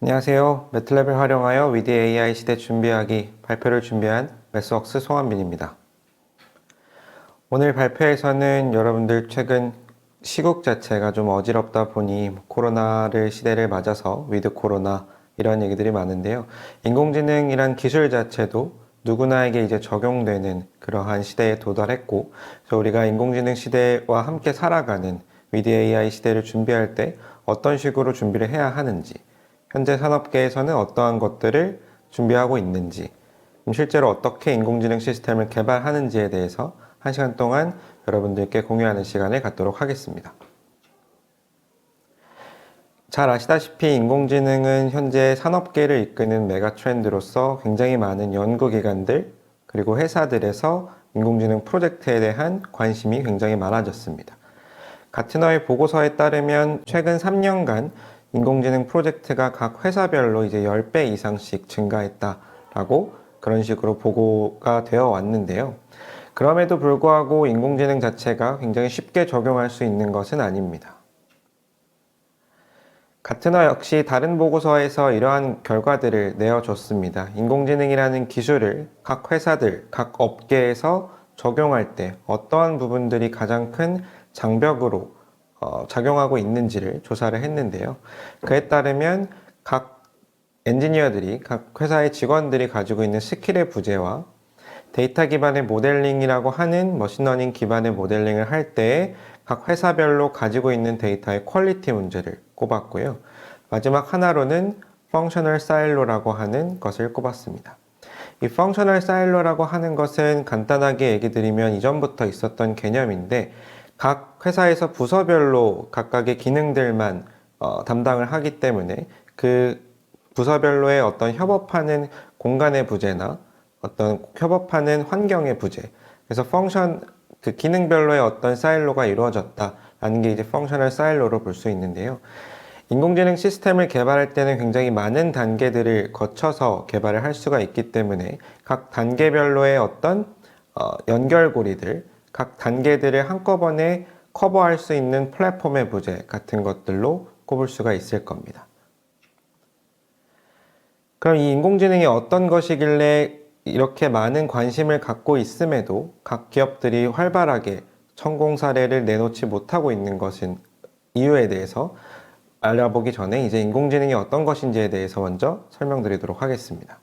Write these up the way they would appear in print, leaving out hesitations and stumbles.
안녕하세요. 매트랩을 활용하여 위드 AI 시대 준비하기 발표를 준비한 매스웍스 송한빈입니다. 오늘 발표에서는 여러분들 최근 시국 자체가 좀 어지럽다 보니 코로나를 시대를 맞아서 위드 코로나 이런 얘기들이 많은데요. 인공지능이란 기술 자체도 누구나에게 이제 적용되는 그러한 시대에 도달했고, 그래서 우리가 인공지능 시대와 함께 살아가는 위드 AI 시대를 준비할 때 어떤 식으로 준비를 해야 하는지, 현재 산업계에서는 어떠한 것들을 준비하고 있는지, 실제로 어떻게 인공지능 시스템을 개발하는지에 대해서 1시간 동안 여러분들께 공유하는 시간을 갖도록 하겠습니다. 잘 아시다시피 인공지능은 현재 산업계를 이끄는 메가 트렌드로서 굉장히 많은 연구기관들 그리고 회사들에서 인공지능 프로젝트에 대한 관심이 굉장히 많아졌습니다. 가트너의 보고서에 따르면 최근 3년간 인공지능 프로젝트가 각 회사별로 이제 10배 이상씩 증가했다라고 그런 식으로 보고가 되어 왔는데요. 그럼에도 불구하고 인공지능 자체가 굉장히 쉽게 적용할 수 있는 것은 아닙니다. 가트너 역시 다른 보고서에서 이러한 결과들을 내어줬습니다. 인공지능이라는 기술을 각 회사들, 각 업계에서 적용할 때 어떠한 부분들이 가장 큰 장벽으로 작용하고 있는지를 조사를 했는데요. 그에 따르면 각 엔지니어들이, 각 회사의 직원들이 가지고 있는 스킬의 부재와 데이터 기반의 모델링이라고 하는 머신러닝 기반의 모델링을 할 때 각 회사별로 가지고 있는 데이터의 퀄리티 문제를 꼽았고요. 마지막 하나로는 펑셔널 사일로라고 하는 것을 꼽았습니다. 이 펑셔널 사일로라고 하는 것은 간단하게 얘기 드리면 이전부터 있었던 개념인데, 각 회사에서 부서별로 각각의 기능들만 담당을 하기 때문에 그 부서별로의 어떤 협업하는 공간의 부재나 어떤 협업하는 환경의 부재, 그래서 그 기능별로의 어떤 사일로가 이루어졌다라는 게 이제 펑셔널 사일로로 볼 수 있는데요. 인공지능 시스템을 개발할 때는 굉장히 많은 단계들을 거쳐서 개발을 할 수가 있기 때문에 각 단계별로의 어떤 연결고리들, 각 단계들을 한꺼번에 커버할 수 있는 플랫폼의 부재 같은 것들로 꼽을 수가 있을 겁니다. 그럼 이 인공지능이 어떤 것이길래 이렇게 많은 관심을 갖고 있음에도 각 기업들이 활발하게 성공 사례를 내놓지 못하고 있는 것은 이유에 대해서 알아보기 전에 이제 인공지능이 어떤 것인지에 대해서 먼저 설명드리도록 하겠습니다.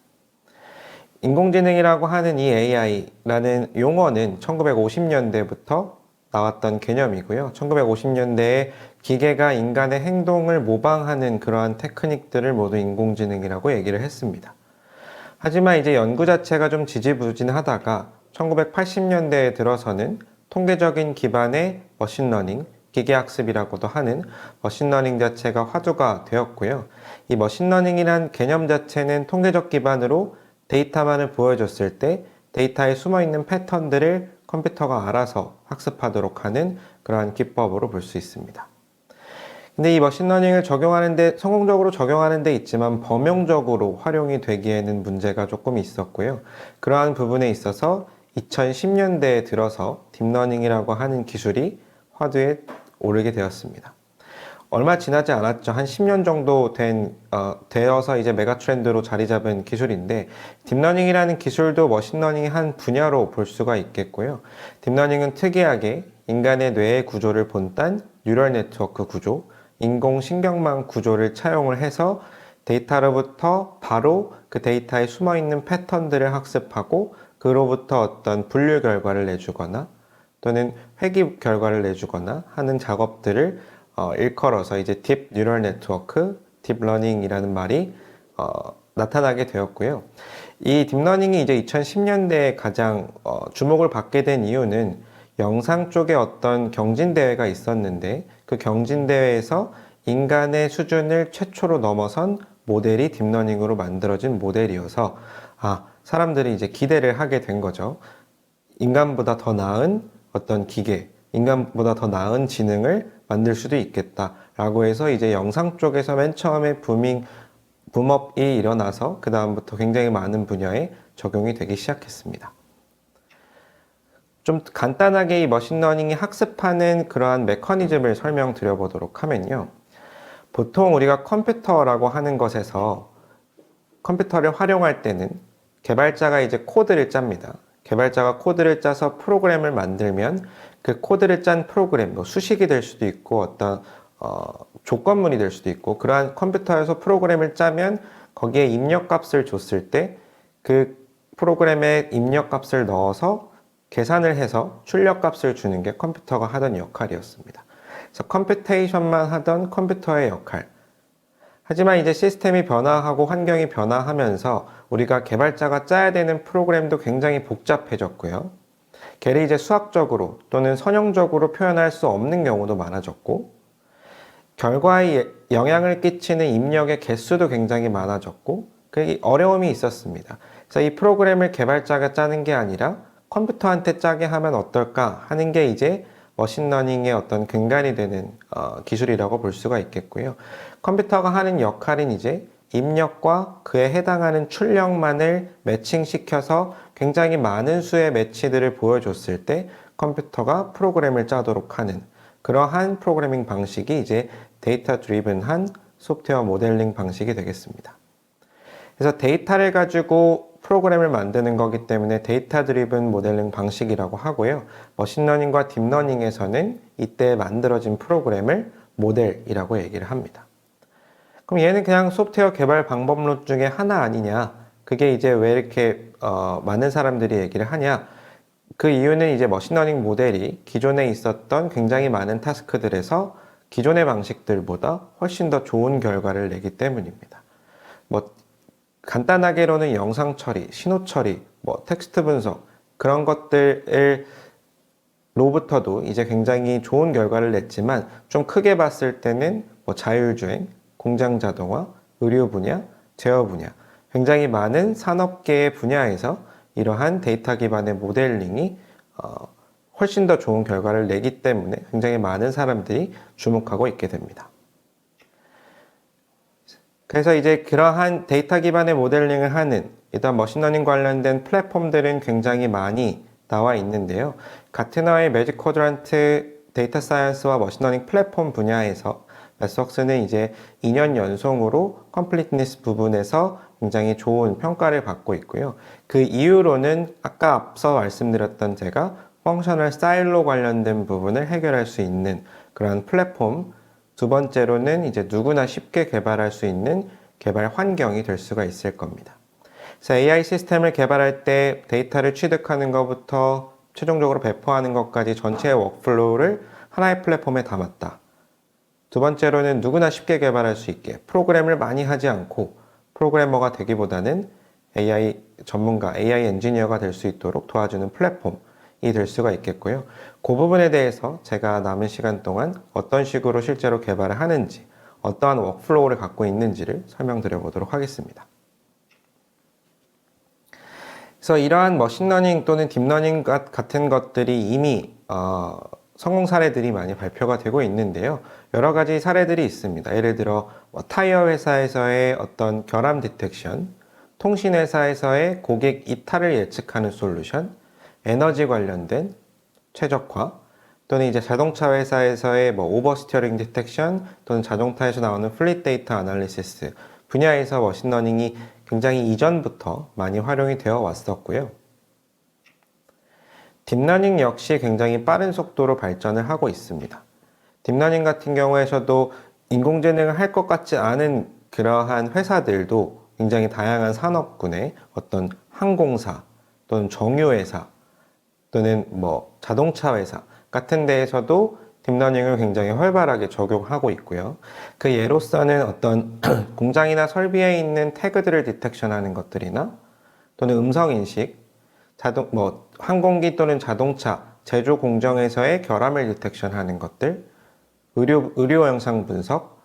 인공지능이라고 하는 이 AI라는 용어는 1950년대부터 나왔던 개념이고요. 1950년대에 기계가 인간의 행동을 모방하는 그러한 테크닉들을 모두 인공지능이라고 얘기를 했습니다. 하지만 이제 연구 자체가 좀 지지부진하다가 1980년대에 들어서는 통계적인 기반의 머신러닝, 기계학습이라고도 하는 머신러닝 자체가 화두가 되었고요. 이 머신러닝이란 개념 자체는 통계적 기반으로 데이터만을 보여줬을 때 데이터에 숨어있는 패턴들을 컴퓨터가 알아서 학습하도록 하는 그러한 기법으로 볼 수 있습니다. 근데 이 머신러닝을 성공적으로 적용하는 데 있지만 범용적으로 활용이 되기에는 문제가 조금 있었고요. 그러한 부분에 있어서 2010년대에 들어서 딥러닝이라고 하는 기술이 화두에 오르게 되었습니다. 얼마 지나지 않았죠. 한 10년 정도 되어서 이제 메가 트렌드로 자리 잡은 기술인데, 딥러닝이라는 기술도 머신러닝의 한 분야로 볼 수가 있겠고요. 딥러닝은 특이하게 인간의 뇌의 구조를 본딴 뉴럴 네트워크 구조, 인공신경망 구조를 차용을 해서 데이터로부터 바로 그 데이터에 숨어있는 패턴들을 학습하고 그로부터 어떤 분류 결과를 내주거나 또는 회귀 결과를 내주거나 하는 작업들을 일컬어서 이제 딥 뉴럴 네트워크, 딥러닝이라는 말이 나타나게 되었고요. 이 딥러닝이 이제 2010년대에 가장 주목을 받게 된 이유는 영상 쪽에 어떤 경진대회가 있었는데, 그 경진대회에서 인간의 수준을 최초로 넘어선 모델이 딥러닝으로 만들어진 모델이어서 사람들이 이제 기대를 하게 된 거죠. 인간보다 더 나은 어떤 기계, 인간보다 더 나은 지능을 만들 수도 있겠다라고 해서 이제 영상 쪽에서 맨 처음에 붐업이 일어나서 그 다음부터 굉장히 많은 분야에 적용이 되기 시작했습니다. 좀 간단하게 이 머신러닝이 학습하는 그러한 메커니즘을 설명드려 보도록 하면요. 보통 우리가 컴퓨터라고 하는 것에서 컴퓨터를 활용할 때는 개발자가 이제 코드를 짭니다. 개발자가 코드를 짜서 프로그램을 만들면 그 코드를 짠 프로그램, 뭐 수식이 될 수도 있고 어떤 조건문이 될 수도 있고, 그러한 컴퓨터에서 프로그램을 짜면 거기에 입력값을 줬을 때 그 프로그램에 입력값을 넣어서 계산을 해서 출력값을 주는 게 컴퓨터가 하던 역할이었습니다. 그래서 컴퓨테이션만 하던 컴퓨터의 역할. 하지만 이제 시스템이 변화하고 환경이 변화하면서 우리가 개발자가 짜야 되는 프로그램도 굉장히 복잡해졌고요. 걔를 이제 수학적으로 또는 선형적으로 표현할 수 없는 경우도 많아졌고, 결과에 영향을 끼치는 입력의 개수도 굉장히 많아졌고, 그게 어려움이 있었습니다. 그래서 이 프로그램을 개발자가 짜는 게 아니라 컴퓨터한테 짜게 하면 어떨까 하는 게 이제 머신러닝의 어떤 근간이 되는 기술이라고 볼 수가 있겠고요. 컴퓨터가 하는 역할은 이제 입력과 그에 해당하는 출력만을 매칭시켜서 굉장히 많은 수의 매치들을 보여줬을 때 컴퓨터가 프로그램을 짜도록 하는 그러한 프로그래밍 방식이 이제 데이터 드리븐한 소프트웨어 모델링 방식이 되겠습니다. 그래서 데이터를 가지고 프로그램을 만드는 거기 때문에 데이터 드리븐 모델링 방식이라고 하고요. 머신러닝과 딥러닝에서는 이때 만들어진 프로그램을 모델이라고 얘기를 합니다. 그럼 얘는 그냥 소프트웨어 개발 방법론 중에 하나 아니냐? 그게 이제 왜 이렇게 많은 사람들이 얘기를 하냐? 그 이유는 이제 머신러닝 모델이 기존에 있었던 굉장히 많은 타스크들에서 기존의 방식들보다 훨씬 더 좋은 결과를 내기 때문입니다. 뭐 간단하게로는 영상 처리, 신호 처리, 뭐 텍스트 분석 그런 것들을 로부터도 이제 굉장히 좋은 결과를 냈지만 좀 크게 봤을 때는 뭐 자율주행, 공장 자동화, 의료 분야, 제어 분야 굉장히 많은 산업계의 분야에서 이러한 데이터 기반의 모델링이 훨씬 더 좋은 결과를 내기 때문에 굉장히 많은 사람들이 주목하고 있게 됩니다. 그래서 이제 그러한 데이터 기반의 모델링을 하는 일단 머신러닝 관련된 플랫폼들은 굉장히 많이 나와 있는데요. 가트너의 매직 쿼드란트 데이터 사이언스와 머신러닝 플랫폼 분야에서 매스웍스는 이제 2년 연속으로 컴플리트니스 부분에서 굉장히 좋은 평가를 받고 있고요. 그 이유로는 아까 앞서 말씀드렸던 제가 펑셔널 스타일로 관련된 부분을 해결할 수 있는 그런 플랫폼, 두 번째로는 이제 누구나 쉽게 개발할 수 있는 개발 환경이 될 수가 있을 겁니다. 그래서 AI 시스템을 개발할 때 데이터를 취득하는 것부터 최종적으로 배포하는 것까지 전체의 워크플로우를 하나의 플랫폼에 담았다. 두 번째로는 누구나 쉽게 개발할 수 있게 프로그램을 많이 하지 않고 프로그래머가 되기보다는 AI 전문가, AI 엔지니어가 될 수 있도록 도와주는 플랫폼이 될 수가 있겠고요. 그 부분에 대해서 제가 남은 시간 동안 어떤 식으로 실제로 개발을 하는지, 어떠한 워크플로우를 갖고 있는지를 설명드려 보도록 하겠습니다. 그래서 이러한 머신러닝 또는 딥러닝 같은 것들이 이미 성공 사례들이 많이 발표가 되고 있는데요. 여러 가지 사례들이 있습니다. 예를 들어 타이어 회사에서의 어떤 결함 디텍션, 통신 회사에서의 고객 이탈을 예측하는 솔루션, 에너지 관련된 최적화, 또는 이제 자동차 회사에서의 뭐 오버스티어링 디텍션 또는 자동차에서 나오는 플릿 데이터 아날리시스 분야에서 머신러닝이 굉장히 이전부터 많이 활용이 되어 왔었고요. 딥러닝 역시 굉장히 빠른 속도로 발전을 하고 있습니다. 딥러닝 같은 경우에서도 인공지능을 할 것 같지 않은 그러한 회사들도 굉장히 다양한 산업군의 어떤 항공사 또는 정유회사 또는 뭐 자동차 회사 같은 데에서도 딥러닝을 굉장히 활발하게 적용하고 있고요. 그 예로서는 어떤 공장이나 설비에 있는 태그들을 디텍션하는 것들이나 또는 음성인식, 항공기 또는 자동차 제조 공정에서의 결함을 디텍션하는 것들, 의료 영상 분석,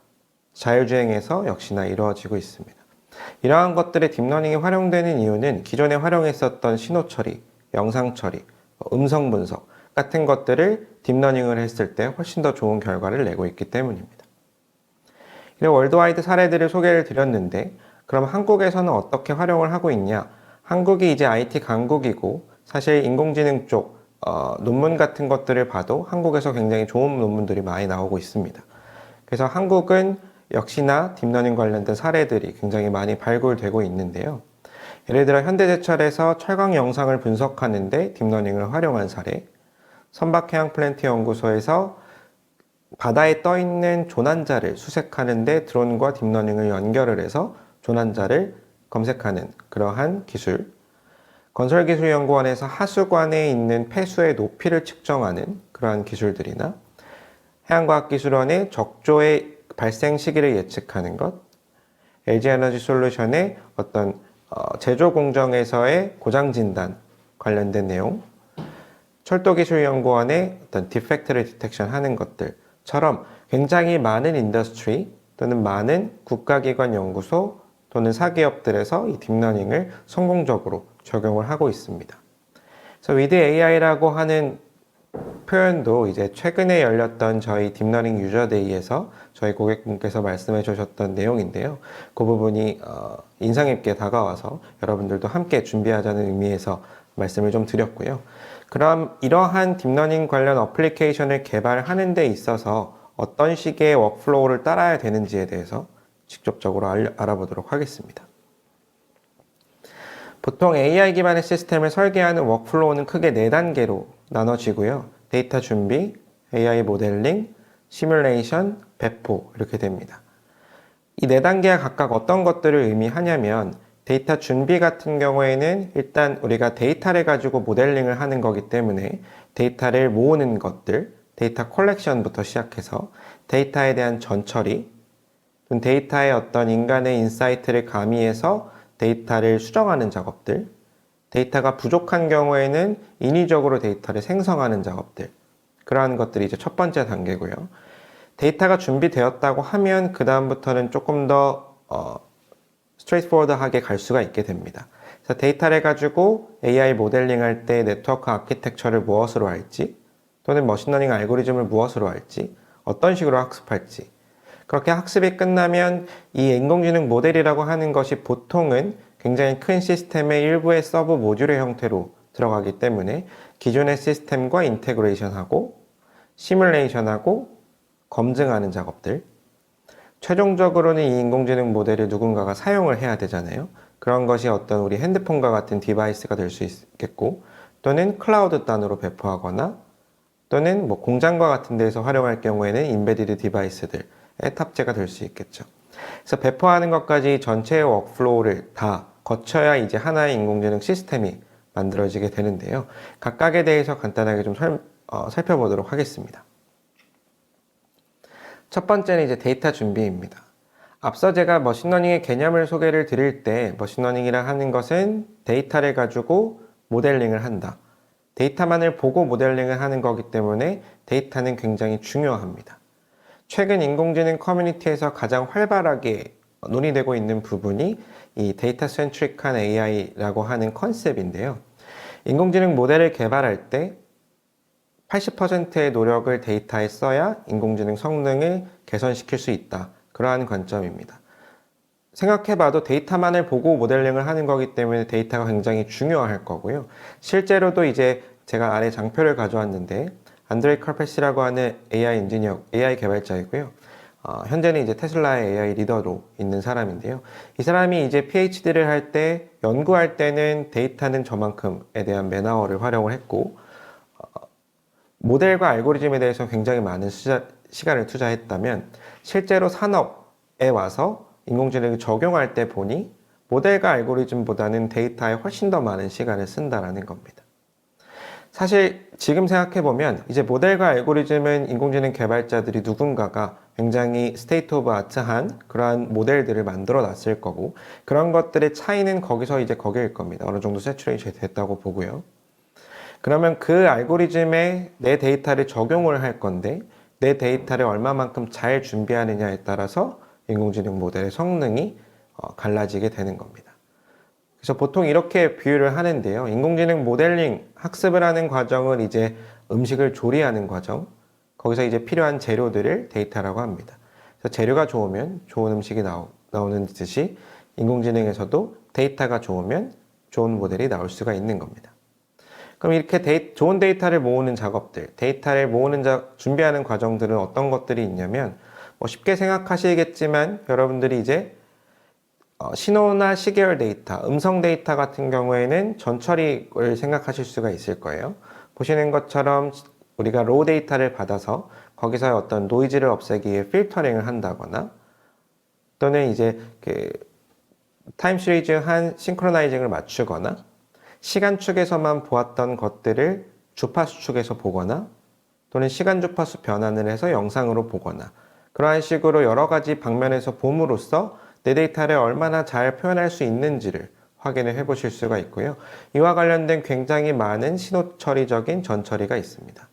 자율주행에서 역시나 이루어지고 있습니다. 이러한 것들의 딥러닝이 활용되는 이유는 기존에 활용했었던 신호 처리, 영상 처리, 음성 분석 같은 것들을 딥러닝을 했을 때 훨씬 더 좋은 결과를 내고 있기 때문입니다. 이런 월드와이드 사례들을 소개를 드렸는데 그럼 한국에서는 어떻게 활용을 하고 있냐? 한국이 이제 IT 강국이고 사실 인공지능 쪽 논문 같은 것들을 봐도 한국에서 굉장히 좋은 논문들이 많이 나오고 있습니다. 그래서 한국은 역시나 딥러닝 관련된 사례들이 굉장히 많이 발굴되고 있는데요. 예를 들어 현대제철에서 철강 영상을 분석하는데 딥러닝을 활용한 사례, 선박해양플랜트 연구소에서 바다에 떠있는 조난자를 수색하는데 드론과 딥러닝을 연결을 해서 조난자를 검색하는 그러한 기술, 건설기술연구원에서 하수관에 있는 폐수의 높이를 측정하는 그러한 기술들이나 해양과학기술원의 적조의 발생 시기를 예측하는 것, LG에너지솔루션의 어떤 제조 공정에서의 고장 진단 관련된 내용, 철도기술연구원의 어떤 디펙트를 디텍션 하는 것들처럼 굉장히 많은 인더스트리 또는 많은 국가기관 연구소 또는 사기업들에서 이 딥러닝을 성공적으로 적용을 하고 있습니다. 그래서 with AI라고 하는 표현도 이제 최근에 열렸던 저희 딥러닝 유저데이에서 저희 고객분께서 말씀해 주셨던 내용인데요. 그 부분이 인상 깊게 다가와서 여러분들도 함께 준비하자는 의미에서 말씀을 좀 드렸고요. 그럼 이러한 딥러닝 관련 어플리케이션을 개발하는 데 있어서 어떤 식의 워크플로우를 따라야 되는지에 대해서 직접적으로 알아보도록 하겠습니다. 보통 AI 기반의 시스템을 설계하는 워크플로우는 크게 4단계로 나눠지고요. 데이터 준비, AI 모델링, 시뮬레이션, 배포 이렇게 됩니다. 이 4단계가 각각 어떤 것들을 의미하냐면 데이터 준비 같은 경우에는 일단 우리가 데이터를 가지고 모델링을 하는 거기 때문에 데이터를 모으는 것들, 데이터 컬렉션부터 시작해서 데이터에 대한 전처리, 데이터의 어떤 인간의 인사이트를 가미해서 데이터를 수정하는 작업들, 데이터가 부족한 경우에는 인위적으로 데이터를 생성하는 작업들, 그러한 것들이 이제 첫 번째 단계고요. 데이터가 준비되었다고 하면 그 다음부터는 조금 더 스트레이트포워드하게 갈 수가 있게 됩니다. 그래서 데이터를 가지고 AI 모델링 할 때 네트워크 아키텍처를 무엇으로 할지, 또는 머신러닝 알고리즘을 무엇으로 할지, 어떤 식으로 학습할지, 그렇게 학습이 끝나면 이 인공지능 모델이라고 하는 것이 보통은 굉장히 큰 시스템의 일부의 서브 모듈의 형태로 들어가기 때문에 기존의 시스템과 인테그레이션하고 시뮬레이션하고 검증하는 작업들, 최종적으로는 이 인공지능 모델을 누군가가 사용을 해야 되잖아요. 그런 것이 어떤 우리 핸드폰과 같은 디바이스가 될 수 있겠고, 또는 클라우드 단으로 배포하거나, 또는 뭐 공장과 같은 데서 활용할 경우에는 인베디드 디바이스들의 탑재가 될 수 있겠죠. 그래서 배포하는 것까지 전체의 워크플로우를 다 거쳐야 이제 하나의 인공지능 시스템이 만들어지게 되는데요. 각각에 대해서 간단하게 좀 살펴보도록 하겠습니다. 첫 번째는 이제 데이터 준비입니다. 앞서 제가 머신러닝의 개념을 소개를 드릴 때 머신러닝이라 하는 것은 데이터를 가지고 모델링을 한다. 데이터만을 보고 모델링을 하는 거기 때문에 데이터는 굉장히 중요합니다. 최근 인공지능 커뮤니티에서 가장 활발하게 논의되고 있는 부분이 이 데이터 센트릭한 AI라고 하는 컨셉인데요. 인공지능 모델을 개발할 때 80%의 노력을 데이터에 써야 인공지능 성능을 개선시킬 수 있다. 그러한 관점입니다. 생각해봐도 데이터만을 보고 모델링을 하는 거기 때문에 데이터가 굉장히 중요할 거고요. 실제로도 이제 제가 아래 장표를 가져왔는데 안드레이 카펫이라고 하는 AI 엔지니어, AI 개발자이고요. 현재는 이제 테슬라의 AI 리더로 있는 사람인데요. 이 사람이 이제 PhD를 할 때, 연구할 때는 데이터는 저만큼에 대한 맨아워를 활용을 했고, 모델과 알고리즘에 대해서 굉장히 많은 시간을 투자했다면, 실제로 산업에 와서 인공지능을 적용할 때 보니, 모델과 알고리즘보다는 데이터에 훨씬 더 많은 시간을 쓴다라는 겁니다. 사실 지금 생각해보면 이제 모델과 알고리즘은 인공지능 개발자들이 누군가가 굉장히 스테이트 오브 아트한 그러한 모델들을 만들어 놨을 거고 그런 것들의 차이는 거기서 이제 거기일 겁니다. 어느 정도 세츄레이션이 됐다고 보고요. 그러면 그 알고리즘에 내 데이터를 적용을 할 건데 내 데이터를 얼마만큼 잘 준비하느냐에 따라서 인공지능 모델의 성능이 갈라지게 되는 겁니다. 그래서 보통 이렇게 비유를 하는데요. 인공지능 모델링 학습을 하는 과정을 이제 음식을 조리하는 과정, 거기서 이제 필요한 재료들을 데이터라고 합니다. 그래서 재료가 좋으면 좋은 음식이 나오는 듯이 인공지능에서도 데이터가 좋으면 좋은 모델이 나올 수가 있는 겁니다. 그럼 이렇게 좋은 데이터를 모으는 작업들, 데이터를 준비하는 과정들은 어떤 것들이 있냐면 쉽게 생각하시겠지만 여러분들이 이제 신호나 시계열 데이터, 음성 데이터 같은 경우에는 전처리를 생각하실 수가 있을 거예요. 보시는 것처럼 우리가 로우 데이터를 받아서 거기서 어떤 노이즈를 없애기 위해 필터링을 한다거나 또는 이제 그 타임 시리즈 한 싱크로나이징을 맞추거나 시간 축에서만 보았던 것들을 주파수 축에서 보거나 또는 시간 주파수 변환을 해서 영상으로 보거나 그러한 식으로 여러 가지 방면에서 봄으로써 내 데이터를 얼마나 잘 표현할 수 있는지를 확인을 해 보실 수가 있고요. 이와 관련된 굉장히 많은 신호 처리적인 전처리가 있습니다.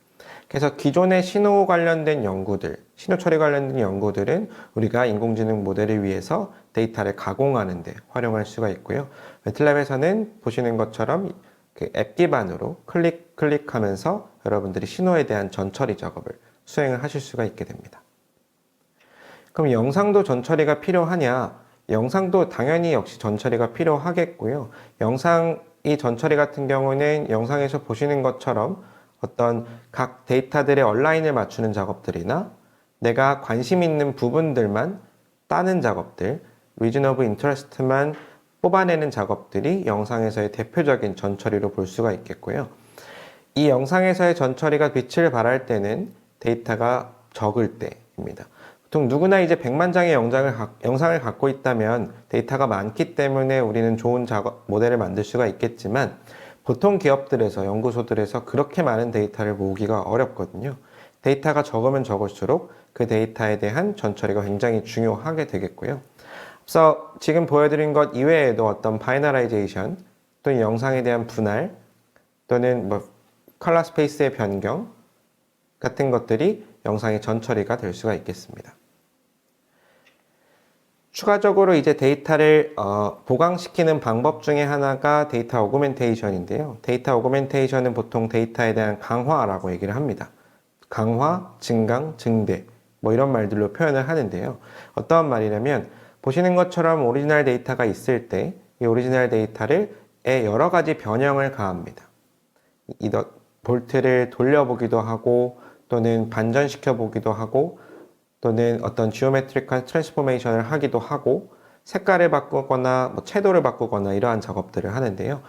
그래서 기존의 신호 관련된 연구들, 신호 처리 관련된 연구들은 우리가 인공지능 모델을 위해서 데이터를 가공하는 데 활용할 수가 있고요. 매틀랩에서는 보시는 것처럼 그 앱 기반으로 클릭하면서 여러분들이 신호에 대한 전처리 작업을 수행을 하실 수가 있게 됩니다. 그럼 영상도 전처리가 필요하냐? 영상도 당연히 역시 전처리가 필요하겠고요. 영상이 전처리 같은 경우는 영상에서 보시는 것처럼 어떤 각 데이터들의 얼라인을 맞추는 작업들이나 내가 관심 있는 부분들만 따는 작업들, region of interest만 뽑아내는 작업들이 영상에서의 대표적인 전처리로 볼 수가 있겠고요. 이 영상에서의 전처리가 빛을 발할 때는 데이터가 적을 때입니다. 보통 누구나 이제 100만 장의 영상을 갖고 있다면 데이터가 많기 때문에 우리는 좋은 모델을 만들 수가 있겠지만 보통 기업들에서, 연구소들에서 그렇게 많은 데이터를 모으기가 어렵거든요. 데이터가 적으면 적을수록 그 데이터에 대한 전처리가 굉장히 중요하게 되겠고요. 앞서 지금 보여드린 것 이외에도 어떤 바이너라이제이션 또는 영상에 대한 분할 또는 컬러 스페이스의 변경 같은 것들이 영상의 전처리가 될 수가 있겠습니다. 추가적으로 이제 데이터를 보강시키는 방법 중에 하나가 데이터 오그멘테이션인데요. 데이터 오그멘테이션은 보통 데이터에 대한 강화라고 얘기를 합니다. 강화, 증강, 증대 이런 말들로 표현을 하는데요. 어떤 말이냐면 보시는 것처럼 오리지널 데이터가 있을 때 이 오리지널 데이터를 여러 가지 변형을 가합니다. 볼트를 돌려보기도 하고 또는 반전시켜 보기도 하고 또는 어떤 지오메트릭한 트랜스포메이션을 하기도 하고 색깔을 바꾸거나 채도를 바꾸거나 이러한 작업들을 하는데요.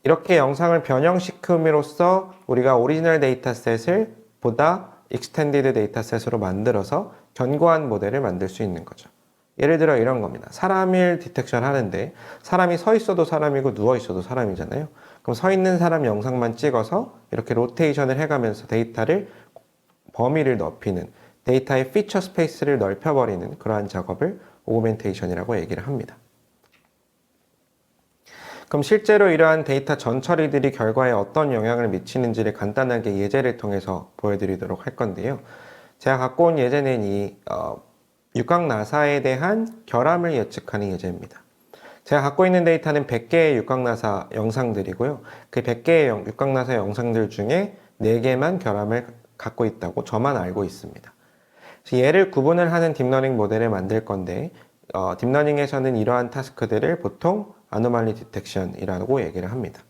이렇게 영상을 변형시킴으로써 우리가 오리지널 데이터셋을 보다 익스텐디드 데이터셋으로 만들어서 견고한 모델을 만들 수 있는 거죠. 예를 들어 이런 겁니다. 사람을 디텍션 하는데 사람이 서 있어도 사람이고 누워 있어도 사람이잖아요. 그럼 서 있는 사람 영상만 찍어서 이렇게 로테이션을 해가면서 데이터를 범위를 넓히는 데이터의 피처 스페이스를 넓혀버리는 그러한 작업을 오그멘테이션이라고 얘기를 합니다. 그럼 실제로 이러한 데이터 전처리들이 결과에 어떤 영향을 미치는지를 간단하게 예제를 통해서 보여드리도록 할 건데요. 제가 갖고 온 예제는 이 육각 나사에 대한 결함을 예측하는 예제입니다. 제가 갖고 있는 데이터는 100개의 육각 나사 영상들이고요. 그 100개의 육각 나사 영상들 중에 4개만 결함을 갖고 있다고 저만 알고 있습니다. 얘를 구분을 하는 딥러닝 모델을 만들 건데 딥러닝에서는 이러한 타스크들을 보통 아노말리 디텍션이라고 얘기를 합니다.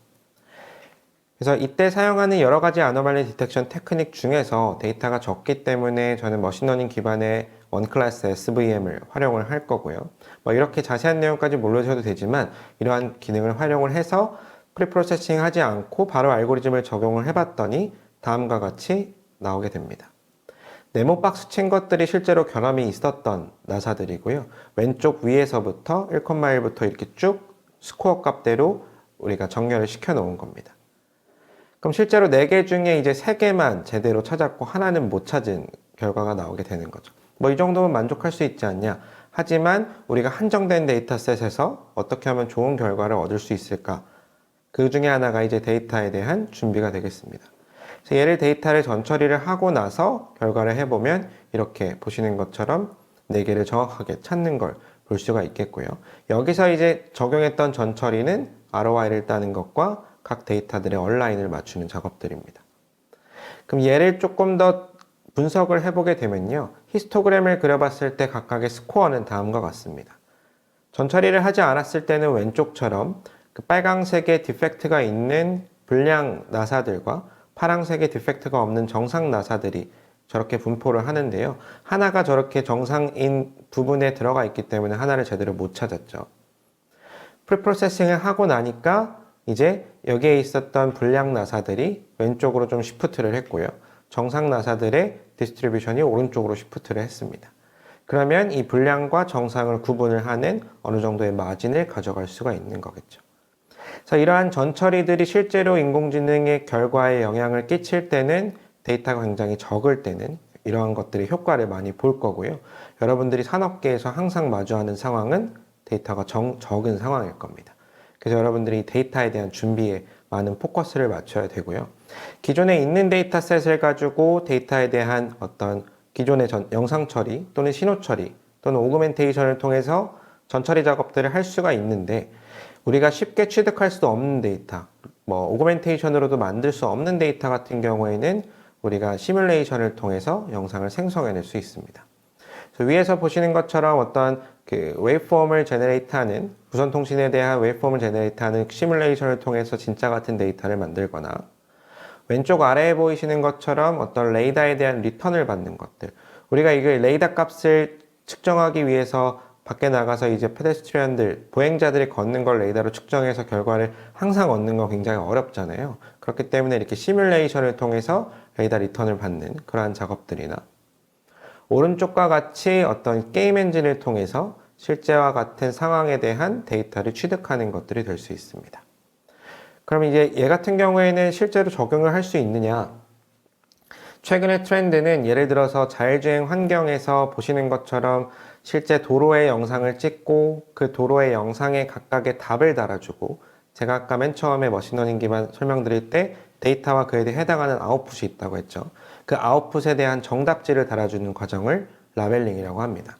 그래서 이때 사용하는 여러 가지 아노말리 디텍션 테크닉 중에서 데이터가 적기 때문에 저는 머신러닝 기반의 원클래스 SVM을 활용을 할 거고요. 이렇게 자세한 내용까지 모르셔도 되지만 이러한 기능을 활용을 해서 프리프로세싱 하지 않고 바로 알고리즘을 적용을 해봤더니 다음과 같이 나오게 됩니다. 네모 박스 친 것들이 실제로 결함이 있었던 나사들이고요. 왼쪽 위에서부터 1,1부터 이렇게 쭉 스코어 값대로 우리가 정렬을 시켜 놓은 겁니다. 그럼 실제로 4개 중에 이제 3개만 제대로 찾았고 하나는 못 찾은 결과가 나오게 되는 거죠. 이 정도면 만족할 수 있지 않냐? 하지만 우리가 한정된 데이터셋에서 어떻게 하면 좋은 결과를 얻을 수 있을까? 그 중에 하나가 이제 데이터에 대한 준비가 되겠습니다. 얘를 데이터를 전처리를 하고 나서 결과를 해보면 이렇게 보시는 것처럼 4개를 정확하게 찾는 걸 볼 수가 있겠고요. 여기서 이제 적용했던 전처리는 ROI를 따는 것과 각 데이터들의 얼라인을 맞추는 작업들입니다. 그럼 얘를 조금 더 분석을 해보게 되면요. 히스토그램을 그려봤을 때 각각의 스코어는 다음과 같습니다. 전처리를 하지 않았을 때는 왼쪽처럼 그 빨강색의 디펙트가 있는 불량 나사들과 파란색의 디펙트가 없는 정상 나사들이 저렇게 분포를 하는데요. 하나가 저렇게 정상인 부분에 들어가 있기 때문에 하나를 제대로 못 찾았죠. 프리프로세싱을 하고 나니까 이제 여기에 있었던 불량 나사들이 왼쪽으로 좀 시프트를 했고요. 정상 나사들의 디스트리뷰션이 오른쪽으로 시프트를 했습니다. 그러면 이 불량과 정상을 구분을 하는 어느 정도의 마진을 가져갈 수가 있는 거겠죠. 그래서 이러한 전처리들이 실제로 인공지능의 결과에 영향을 끼칠 때는 데이터가 굉장히 적을 때는 이러한 것들의 효과를 많이 볼 거고요. 여러분들이 산업계에서 항상 마주하는 상황은 데이터가 적은 상황일 겁니다. 그래서 여러분들이 데이터에 대한 준비에 많은 포커스를 맞춰야 되고요. 기존에 있는 데이터셋을 가지고 데이터에 대한 어떤 기존의 영상 처리 또는 신호 처리 또는 오그멘테이션을 통해서 전처리 작업들을 할 수가 있는데 우리가 쉽게 취득할 수도 없는 데이터, 오그멘테이션으로도 만들 수 없는 데이터 같은 경우에는 우리가 시뮬레이션을 통해서 영상을 생성해낼 수 있습니다. 그래서 위에서 보시는 것처럼 어떤 웨이브폼을 제너레이트하는 무선 통신에 대한 웨이브폼을 제너레이트하는 시뮬레이션을 통해서 진짜 같은 데이터를 만들거나 왼쪽 아래에 보이시는 것처럼 어떤 레이더에 대한 리턴을 받는 것들. 우리가 이걸 레이더 값을 측정하기 위해서 밖에 나가서 이제 페데스트리언들, 보행자들이 걷는 걸 레이더로 측정해서 결과를 항상 얻는 건 굉장히 어렵잖아요. 그렇기 때문에 이렇게 시뮬레이션을 통해서 레이더 리턴을 받는 그러한 작업들이나 오른쪽과 같이 어떤 게임 엔진을 통해서 실제와 같은 상황에 대한 데이터를 취득하는 것들이 될 수 있습니다. 그럼 이제 얘 같은 경우에는 실제로 적용을 할 수 있느냐? 최근의 트렌드는 예를 들어서 자율주행 환경에서 보시는 것처럼 실제 도로의 영상을 찍고 그 도로의 영상에 각각의 답을 달아주고 제가 아까 맨 처음에 머신러닝 기반 설명드릴 때 데이터와 그에 대해 해당하는 아웃풋이 있다고 했죠. 그 아웃풋에 대한 정답지를 달아주는 과정을 라벨링이라고 합니다.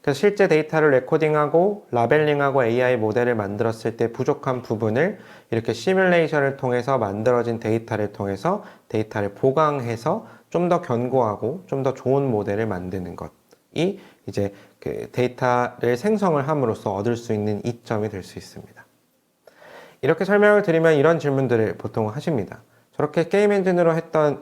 그래서 실제 데이터를 레코딩하고 라벨링하고 AI 모델을 만들었을 때 부족한 부분을 이렇게 시뮬레이션을 통해서 만들어진 데이터를 통해서 데이터를 보강해서 좀 더 견고하고 좀 더 좋은 모델을 만드는 것이 이제 그 데이터를 생성을 함으로써 얻을 수 있는 이점이 될 수 있습니다. 이렇게 설명을 드리면 이런 질문들을 보통 하십니다. 저렇게 게임 엔진으로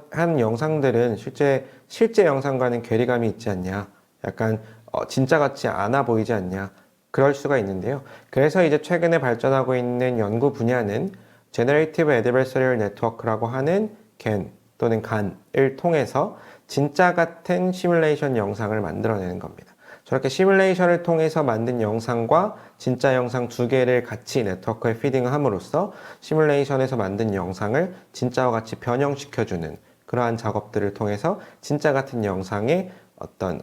한 영상들은 실제 영상과는 괴리감이 있지 않냐? 약간 진짜 같지 않아 보이지 않냐? 그럴 수가 있는데요. 그래서 이제 최근에 발전하고 있는 연구 분야는 Generative Adversarial Network라고 하는 GAN 또는 GAN을 통해서 진짜 같은 시뮬레이션 영상을 만들어내는 겁니다. 저렇게 시뮬레이션을 통해서 만든 영상과 진짜 영상 두 개를 같이 네트워크에 피딩함으로써 시뮬레이션에서 만든 영상을 진짜와 같이 변형시켜주는 그러한 작업들을 통해서 진짜 같은 영상의 어떤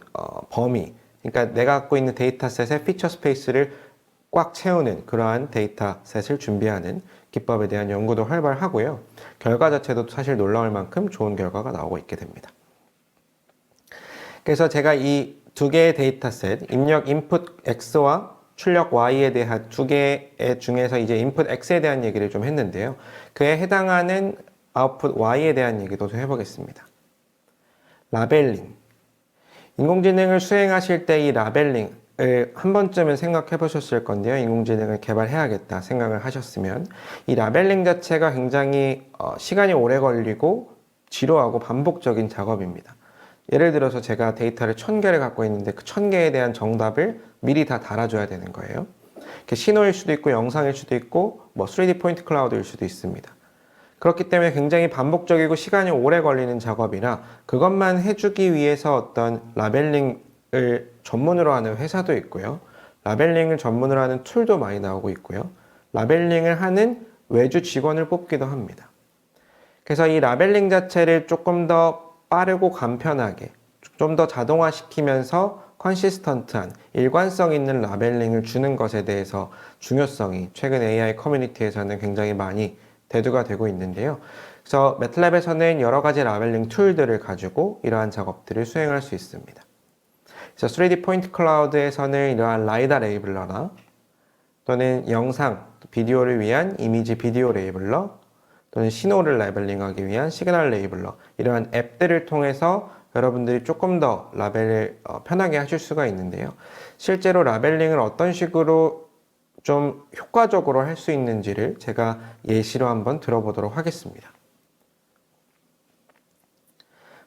범위, 그러니까 내가 갖고 있는 데이터셋의 피처 스페이스를 꽉 채우는 그러한 데이터셋을 준비하는 기법에 대한 연구도 활발하고요. 결과 자체도 사실 놀라울 만큼 좋은 결과가 나오고 있게 됩니다. 그래서 제가 이 두 개의 데이터셋, 입력 인풋 X와 출력 Y에 대한 두 개 중에서 이제 인풋 X에 대한 얘기를 좀 했는데요. 그에 해당하는 아웃풋 Y에 대한 얘기도 좀 해보겠습니다. 라벨링. 인공지능을 수행하실 때 이 라벨링을 한 번쯤은 생각해 보셨을 건데요. 인공지능을 개발해야겠다 생각을 하셨으면 이 라벨링 자체가 굉장히 시간이 오래 걸리고 지루하고 반복적인 작업입니다. 예를 들어서 제가 데이터를 1000개를 갖고 있는데 그 1000개에 대한 정답을 미리 다 달아줘야 되는 거예요. 신호일 수도 있고 영상일 수도 있고 3D 포인트 클라우드일 수도 있습니다. 그렇기 때문에 굉장히 반복적이고 시간이 오래 걸리는 작업이라 그것만 해주기 위해서 어떤 라벨링을 전문으로 하는 회사도 있고요. 라벨링을 전문으로 하는 툴도 많이 나오고 있고요. 라벨링을 하는 외주 직원을 뽑기도 합니다. 그래서 이 라벨링 자체를 조금 더 빠르고 간편하게 좀 더 자동화시키면서 컨시스턴트한 일관성 있는 라벨링을 주는 것에 대해서 중요성이 최근 AI 커뮤니티에서는 굉장히 많이 대두가 되고 있는데요. 그래서 매틀랩에서는 여러 가지 라벨링 툴들을 가지고 이러한 작업들을 수행할 수 있습니다. 그래서 3D 포인트 클라우드에서는 이러한 라이다 레이블러나 또는 영상, 비디오를 위한 이미지 비디오 레이블러 또는 신호를 레벨링하기 위한 시그널 레이블러 이러한 앱들을 통해서 여러분들이 조금 더 라벨을 편하게 하실 수가 있는데요. 실제로 라벨링을 어떤 식으로 좀 효과적으로 할 수 있는지를 제가 예시로 한번 들어보도록 하겠습니다.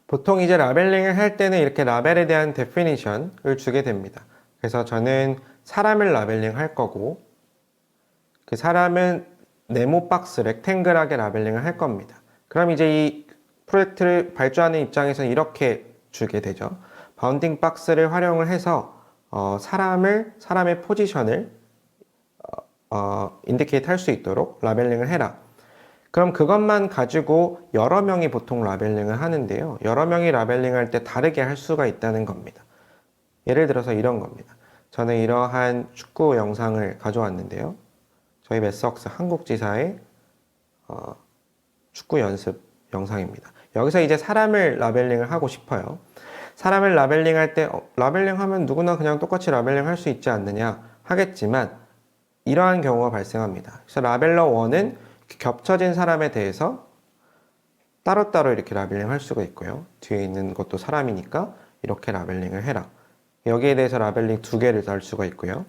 보통 이제 라벨링을 할 때는 이렇게 라벨에 대한 데피니션을 주게 됩니다. 그래서 저는 사람을 라벨링 할 거고, 그 사람은 네모 박스, 렉탱글하게 라벨링을 할 겁니다. 그럼 이제 이 프로젝트를 발주하는 입장에서는 이렇게 주게 되죠. 바운딩 박스를 활용을 해서 사람의 포지션을 인디케이트 할 수 있도록 라벨링을 해라. 그럼 그것만 가지고 여러 명이 보통 라벨링을 하는데요. 여러 명이 라벨링할 때 다르게 할 수가 있다는 겁니다. 예를 들어서 이런 겁니다. 저는 이러한 축구 영상을 가져왔는데요. 저희 매스웍스 한국지사의 축구 연습 영상입니다. 여기서 이제 사람을 라벨링을 하고 싶어요. 사람을 라벨링할 때 라벨링하면 누구나 그냥 똑같이 라벨링 할 수 있지 않느냐 하겠지만 이러한 경우가 발생합니다. 그래서 라벨러 1은 겹쳐진 사람에 대해서 따로따로 이렇게 라벨링 할 수가 있고요. 뒤에 있는 것도 사람이니까 이렇게 라벨링을 해라. 여기에 대해서 라벨링 2개를 달 수가 있고요.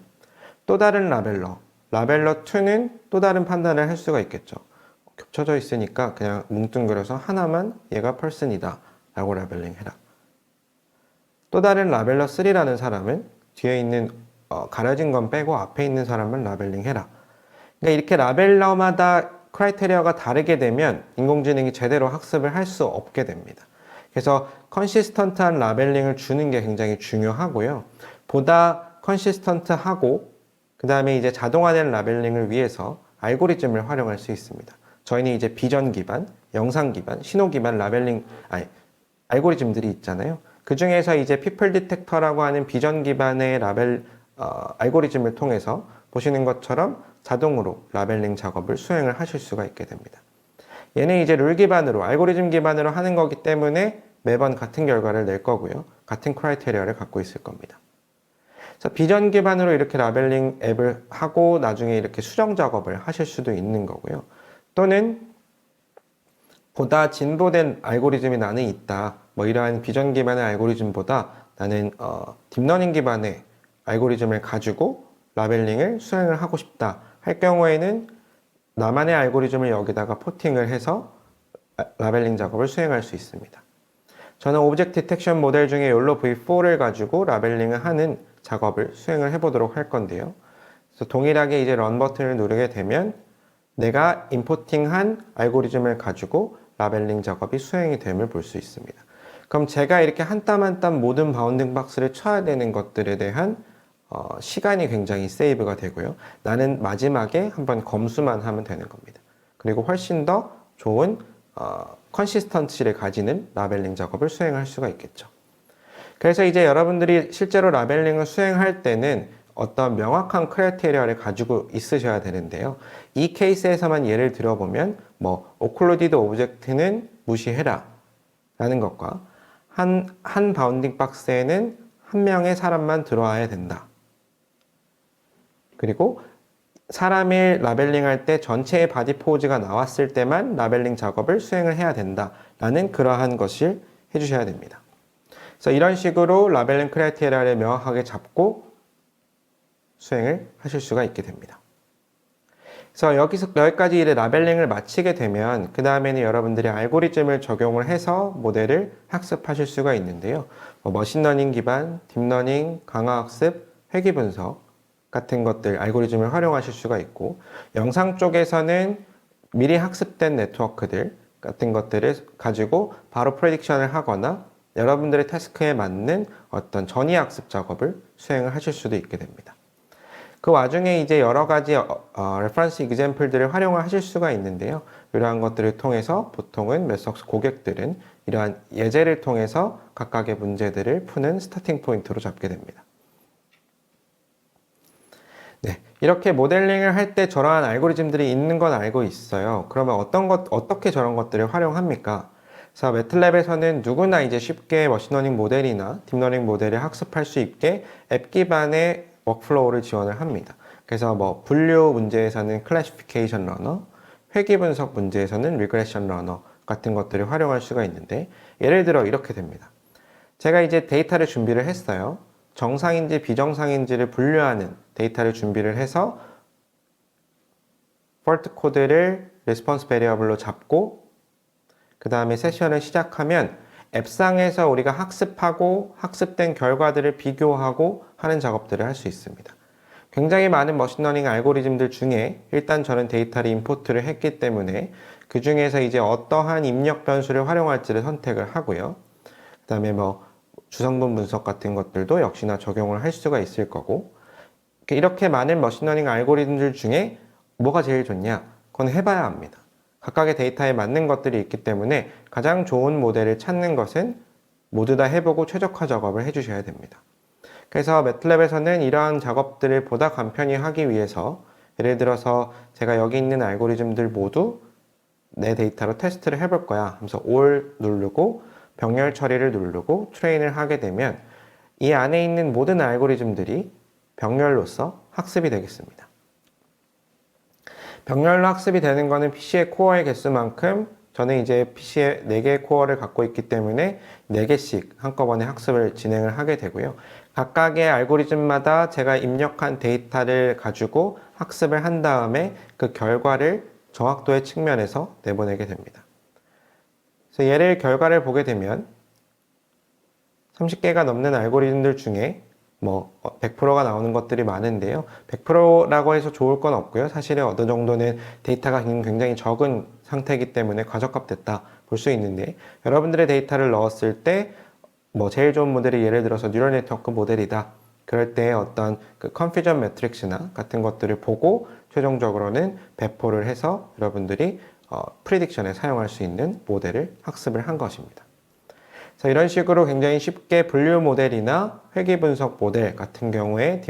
또 다른 라벨러 2는 또 다른 판단을 할 수가 있겠죠. 겹쳐져 있으니까 그냥 뭉뚱그려서 하나만 얘가 person이다 라고 라벨링 해라. 또 다른 라벨러 3라는 사람은 뒤에 있는 가려진 건 빼고 앞에 있는 사람을 라벨링 해라. 그러니까 이렇게 라벨러마다 크라이테리아가 다르게 되면 인공지능이 제대로 학습을 할 수 없게 됩니다. 그래서 컨시스턴트한 라벨링을 주는 게 굉장히 중요하고요. 보다 컨시스턴트하고 그 다음에 이제 자동화된 라벨링을 위해서 알고리즘을 활용할 수 있습니다. 저희는 이제 비전 기반, 영상 기반, 신호 기반 알고리즘들이 있잖아요. 그 중에서 이제 피플 디텍터라고 하는 비전 기반의 알고리즘을 통해서 보시는 것처럼 자동으로 라벨링 작업을 수행을 하실 수가 있게 됩니다. 얘는 이제 룰 기반으로, 알고리즘 기반으로 하는 거기 때문에 매번 같은 결과를 낼 거고요. 같은 크라이테리아를 갖고 있을 겁니다. 그래서 비전 기반으로 이렇게 라벨링 앱을 하고 나중에 이렇게 수정 작업을 하실 수도 있는 거고요. 또는 보다 진보된 알고리즘이 나는 있다. 뭐 이러한 비전 기반의 알고리즘보다 나는 딥러닝 기반의 알고리즘을 가지고 라벨링을 수행을 하고 싶다 할 경우에는 나만의 알고리즘을 여기다가 포팅을 해서 라벨링 작업을 수행할 수 있습니다. 저는 오브젝트 디텍션 모델 중에 욜로 V4를 가지고 라벨링을 하는 작업을 수행을 해보도록 할 건데요. 그래서 동일하게 이제 런 버튼을 누르게 되면 내가 임포팅한 알고리즘을 가지고 라벨링 작업이 수행이 됨을 볼 수 있습니다. 그럼 제가 이렇게 한 땀 한 땀 모든 바운딩 박스를 쳐야 되는 것들에 대한 시간이 굉장히 세이브가 되고요. 나는 마지막에 한번 검수만 하면 되는 겁니다. 그리고 훨씬 더 좋은 컨시스턴시를 가지는 라벨링 작업을 수행할 수가 있겠죠. 그래서 이제 여러분들이 실제로 라벨링을 수행할 때는 어떤 명확한 크라이테리아를 가지고 있으셔야 되는데요. 이 케이스에서만 예를 들어보면 오클루디드 오브젝트는 무시해라 라는 것과 한 바운딩 박스에는 한 명의 사람만 들어와야 된다. 그리고 사람을 라벨링할 때 전체의 바디 포즈가 나왔을 때만 라벨링 작업을 수행을 해야 된다 라는 그러한 것을 해주셔야 됩니다. 그래서 이런 식으로 라벨링 크라이테리아를 명확하게 잡고 수행을 하실 수가 있게 됩니다. 그래서 여기까지 이제 라벨링을 마치게 되면 그 다음에는 여러분들이 알고리즘을 적용을 해서 모델을 학습하실 수가 있는데요. 머신러닝 기반, 딥러닝, 강화학습, 회귀분석 같은 것들 알고리즘을 활용하실 수가 있고 영상 쪽에서는 미리 학습된 네트워크들 같은 것들을 가지고 바로 프레딕션을 하거나 여러분들의 태스크에 맞는 어떤 전이 학습 작업을 수행을 하실 수도 있게 됩니다. 그 와중에 이제 여러 가지 레퍼런스 이그젬플들을 활용을 하실 수가 있는데요. 이러한 것들을 통해서 보통은 매스웍스 고객들은 이러한 예제를 통해서 각각의 문제들을 푸는 스타팅 포인트로 잡게 됩니다. 네, 이렇게 모델링을 할 때 저러한 알고리즘들이 있는 건 알고 있어요. 그러면 어떻게 저런 것들을 활용합니까? 그래서 매틀랩에서는 누구나 이제 쉽게 머신러닝 모델이나 딥러닝 모델을 학습할 수 있게 앱 기반의 워크플로우를 지원을 합니다. 그래서 분류 문제에서는 클래시피케이션 러너, 회귀 분석 문제에서는 리그레션 러너 같은 것들을 활용할 수가 있는데 예를 들어 이렇게 됩니다. 제가 이제 데이터를 준비를 했어요. 정상인지 비정상인지를 분류하는 데이터를 준비를 해서 폴트 코드를 리스폰스 베리어블로 잡고 그 다음에 세션을 시작하면 앱상에서 우리가 학습하고 학습된 결과들을 비교하고 하는 작업들을 할 수 있습니다. 굉장히 많은 머신러닝 알고리즘들 중에 일단 저는 데이터를 임포트를 했기 때문에 그 중에서 이제 어떠한 입력 변수를 활용할지를 선택을 하고요. 그 다음에 뭐 주성분 분석 같은 것들도 역시나 적용을 할 수가 있을 거고, 이렇게 많은 머신러닝 알고리즘들 중에 뭐가 제일 좋냐? 그건 해봐야 합니다. 각각의 데이터에 맞는 것들이 있기 때문에 가장 좋은 모델을 찾는 것은 모두 다 해보고 최적화 작업을 해주셔야 됩니다. 그래서 매틀랩에서는 이러한 작업들을 보다 간편히 하기 위해서 예를 들어서 제가 여기 있는 알고리즘들 모두 내 데이터로 테스트를 해볼 거야 하면서 all 누르고 병렬 처리를 누르고 트레인을 하게 되면 이 안에 있는 모든 알고리즘들이 병렬로서 학습이 되겠습니다. 병렬로 학습이 되는 거는 PC의 코어의 개수만큼 저는 이제 PC에 4개의 코어를 갖고 있기 때문에 4개씩 한꺼번에 학습을 진행을 하게 되고요. 각각의 알고리즘마다 제가 입력한 데이터를 가지고 학습을 한 다음에 그 결과를 정확도의 측면에서 내보내게 됩니다. 그래서 얘를 결과를 보게 되면 30개가 넘는 알고리즘들 중에 뭐 100%가 나오는 것들이 많은데요. 100%라고 해서 좋을 건 없고요. 사실은 어느 정도는 데이터가 굉장히 적은 상태이기 때문에 과적합 됐다 볼 수 있는데, 여러분들의 데이터를 넣었을 때 뭐 제일 좋은 모델이 예를 들어서 뉴럴 네트워크 모델이다. 그럴 때 어떤 그 컨퓨전 매트릭스나 같은 것들을 보고 최종적으로는 배포를 해서 여러분들이 프리딕션에 사용할 수 있는 모델을 학습을 한 것입니다. 그래서 이런 식으로 굉장히 쉽게 분류 모델이나 회귀 분석 모델 같은 경우에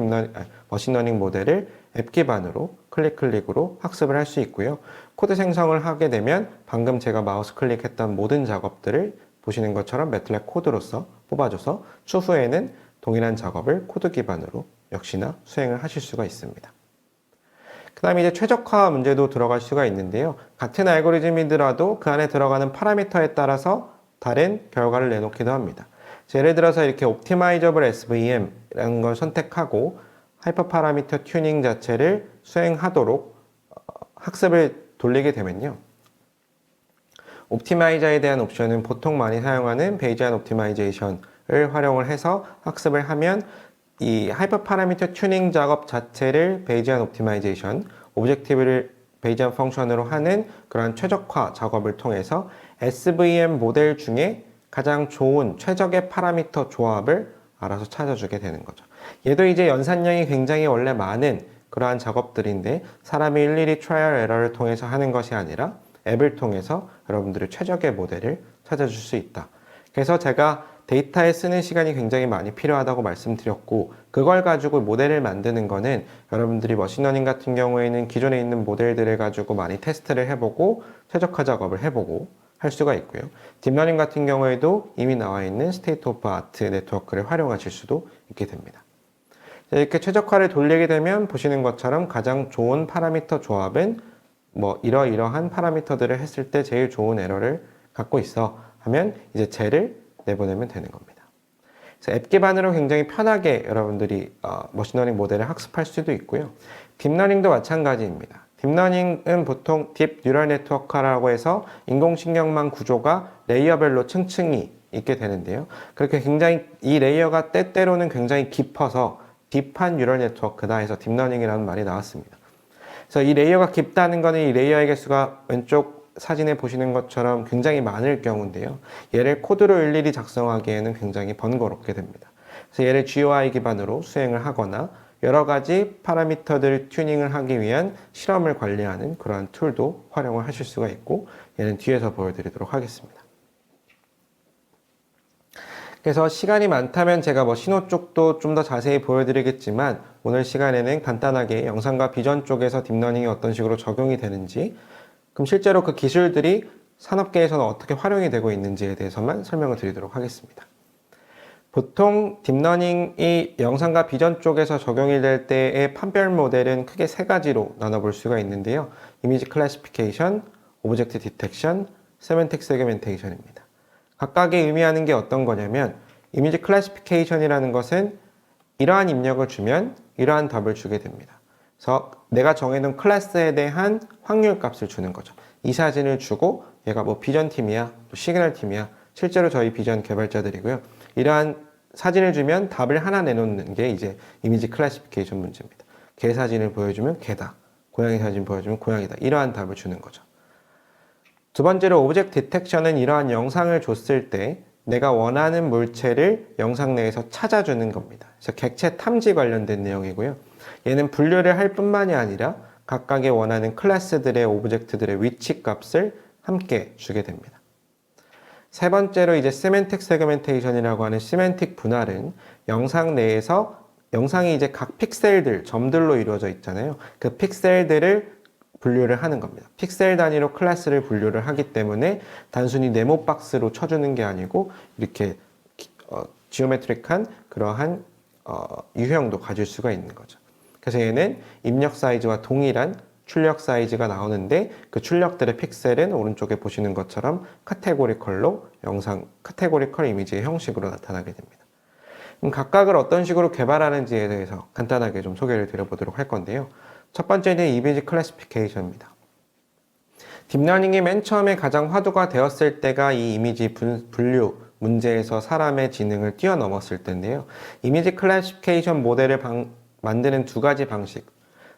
머신러닝 모델을 앱 기반으로 클릭으로 학습을 할 수 있고요. 코드 생성을 하게 되면 방금 제가 마우스 클릭했던 모든 작업들을 보시는 것처럼 매틀랩 코드로서 뽑아줘서 추후에는 동일한 작업을 코드 기반으로 역시나 수행을 하실 수가 있습니다. 그 다음에 이제 최적화 문제도 들어갈 수가 있는데요. 같은 알고리즘이더라도 그 안에 들어가는 파라미터에 따라서 다른 결과를 내놓기도 합니다. 예를 들어서 이렇게 옵티마이저블 SVM이라는 걸 선택하고 하이퍼 파라미터 튜닝 자체를 수행하도록 학습을 돌리게 되면요. 옵티마이저에 대한 옵션은 보통 많이 사용하는 베이지안 옵티마이제이션을 활용을 해서 학습을 하면 이 하이퍼 파라미터 튜닝 작업 자체를 베이지안 옵티마이제이션, 오브젝티브를 베이지안 펑션으로 하는 그런 최적화 작업을 통해서 SVM 모델 중에 가장 좋은 최적의 파라미터 조합을 알아서 찾아주게 되는 거죠. 얘도 이제 연산량이 굉장히 원래 많은 그러한 작업들인데 사람이 일일이 트라이얼 에러를 통해서 하는 것이 아니라 앱을 통해서 여러분들의 최적의 모델을 찾아줄 수 있다. 그래서 제가 데이터에 쓰는 시간이 굉장히 많이 필요하다고 말씀드렸고, 그걸 가지고 모델을 만드는 거는 여러분들이 머신러닝 같은 경우에는 기존에 있는 모델들을 가지고 많이 테스트를 해보고 최적화 작업을 해보고 할 수가 있고요. 딥러닝 같은 경우에도 이미 나와 있는 스테이트 오브 아트 네트워크를 활용하실 수도 있게 됩니다. 이렇게 최적화를 돌리게 되면 보시는 것처럼 가장 좋은 파라미터 조합은 뭐 이러이러한 파라미터들을 했을 때 제일 좋은 에러를 갖고 있어 하면 이제 쟤를 내보내면 되는 겁니다. 그래서 앱 기반으로 굉장히 편하게 여러분들이 머신러닝 모델을 학습할 수도 있고요. 딥러닝도 마찬가지입니다. 딥러닝은 보통 딥 뉴럴 네트워크라고 해서 인공신경망 구조가 레이어별로 층층이 있게 되는데요. 그렇게 굉장히 이 레이어가 때때로는 굉장히 깊어서 딥한 뉴럴 네트워크다 해서 딥러닝이라는 말이 나왔습니다. 그래서 이 레이어가 깊다는 것은 이 레이어의 개수가 왼쪽 사진에 보시는 것처럼 굉장히 많을 경우인데요. 얘를 코드로 일일이 작성하기에는 굉장히 번거롭게 됩니다. 그래서 얘를 GUI 기반으로 수행을 하거나 여러 가지 파라미터들 튜닝을 하기 위한 실험을 관리하는 그러한 툴도 활용을 하실 수가 있고, 얘는 뒤에서 보여드리도록 하겠습니다. 그래서 시간이 많다면 제가 뭐 신호 쪽도 좀 더 자세히 보여드리겠지만, 오늘 시간에는 간단하게 영상과 비전 쪽에서 딥러닝이 어떤 식으로 적용이 되는지, 그럼 실제로 그 기술들이 산업계에서는 어떻게 활용이 되고 있는지에 대해서만 설명을 드리도록 하겠습니다. 보통 딥러닝이 영상과 비전 쪽에서 적용이 될 때의 판별 모델은 크게 3가지로 나눠볼 수가 있는데요. 이미지 클래시피케이션, 오브젝트 디텍션, 세멘틱 세그멘테이션입니다. 각각의 의미하는 게 어떤 거냐면, 이미지 클래시피케이션이라는 것은 이러한 입력을 주면 이러한 답을 주게 됩니다. 그래서 내가 정해놓은 클래스에 대한 확률 값을 주는 거죠. 이 사진을 주고 얘가 뭐 비전 팀이야, 또 시그널 팀이야, 실제로 저희 비전 개발자들이고요. 이러한 사진을 주면 답을 하나 내놓는 게 이제 이미지 클래시피케이션 문제입니다. 개 사진을 보여주면 개다. 고양이 사진 보여주면 고양이다. 이러한 답을 주는 거죠. 두 번째로 오브젝트 디텍션은 이러한 영상을 줬을 때 내가 원하는 물체를 영상 내에서 찾아주는 겁니다. 그래서 객체 탐지 관련된 내용이고요. 얘는 분류를 할 뿐만이 아니라 각각의 원하는 클래스들의 오브젝트들의 위치 값을 함께 주게 됩니다. 세 번째로 이제 세멘틱 세그멘테이션이라고 하는 시멘틱 분할은 영상 내에서 영상이 이제 각 픽셀들, 점들로 이루어져 있잖아요. 그 픽셀들을 분류를 하는 겁니다. 픽셀 단위로 클래스를 분류를 하기 때문에 단순히 네모 박스로 쳐주는 게 아니고 이렇게 지오메트릭한 그러한 유형도 가질 수가 있는 거죠. 그래서 얘는 입력 사이즈와 동일한 출력 사이즈가 나오는데 그 출력들의 픽셀은 오른쪽에 보시는 것처럼 카테고리컬로 카테고리컬 이미지의 형식으로 나타나게 됩니다. 그럼 각각을 어떤 식으로 개발하는지에 대해서 간단하게 좀 소개를 드려보도록 할 건데요. 첫 번째는 이미지 클래시피케이션입니다. 딥러닝이 맨 처음에 가장 화두가 되었을 때가 이 이미지 분류 문제에서 사람의 지능을 뛰어넘었을 때인데요. 이미지 클래시피케이션 모델을 만드는 두 가지 방식.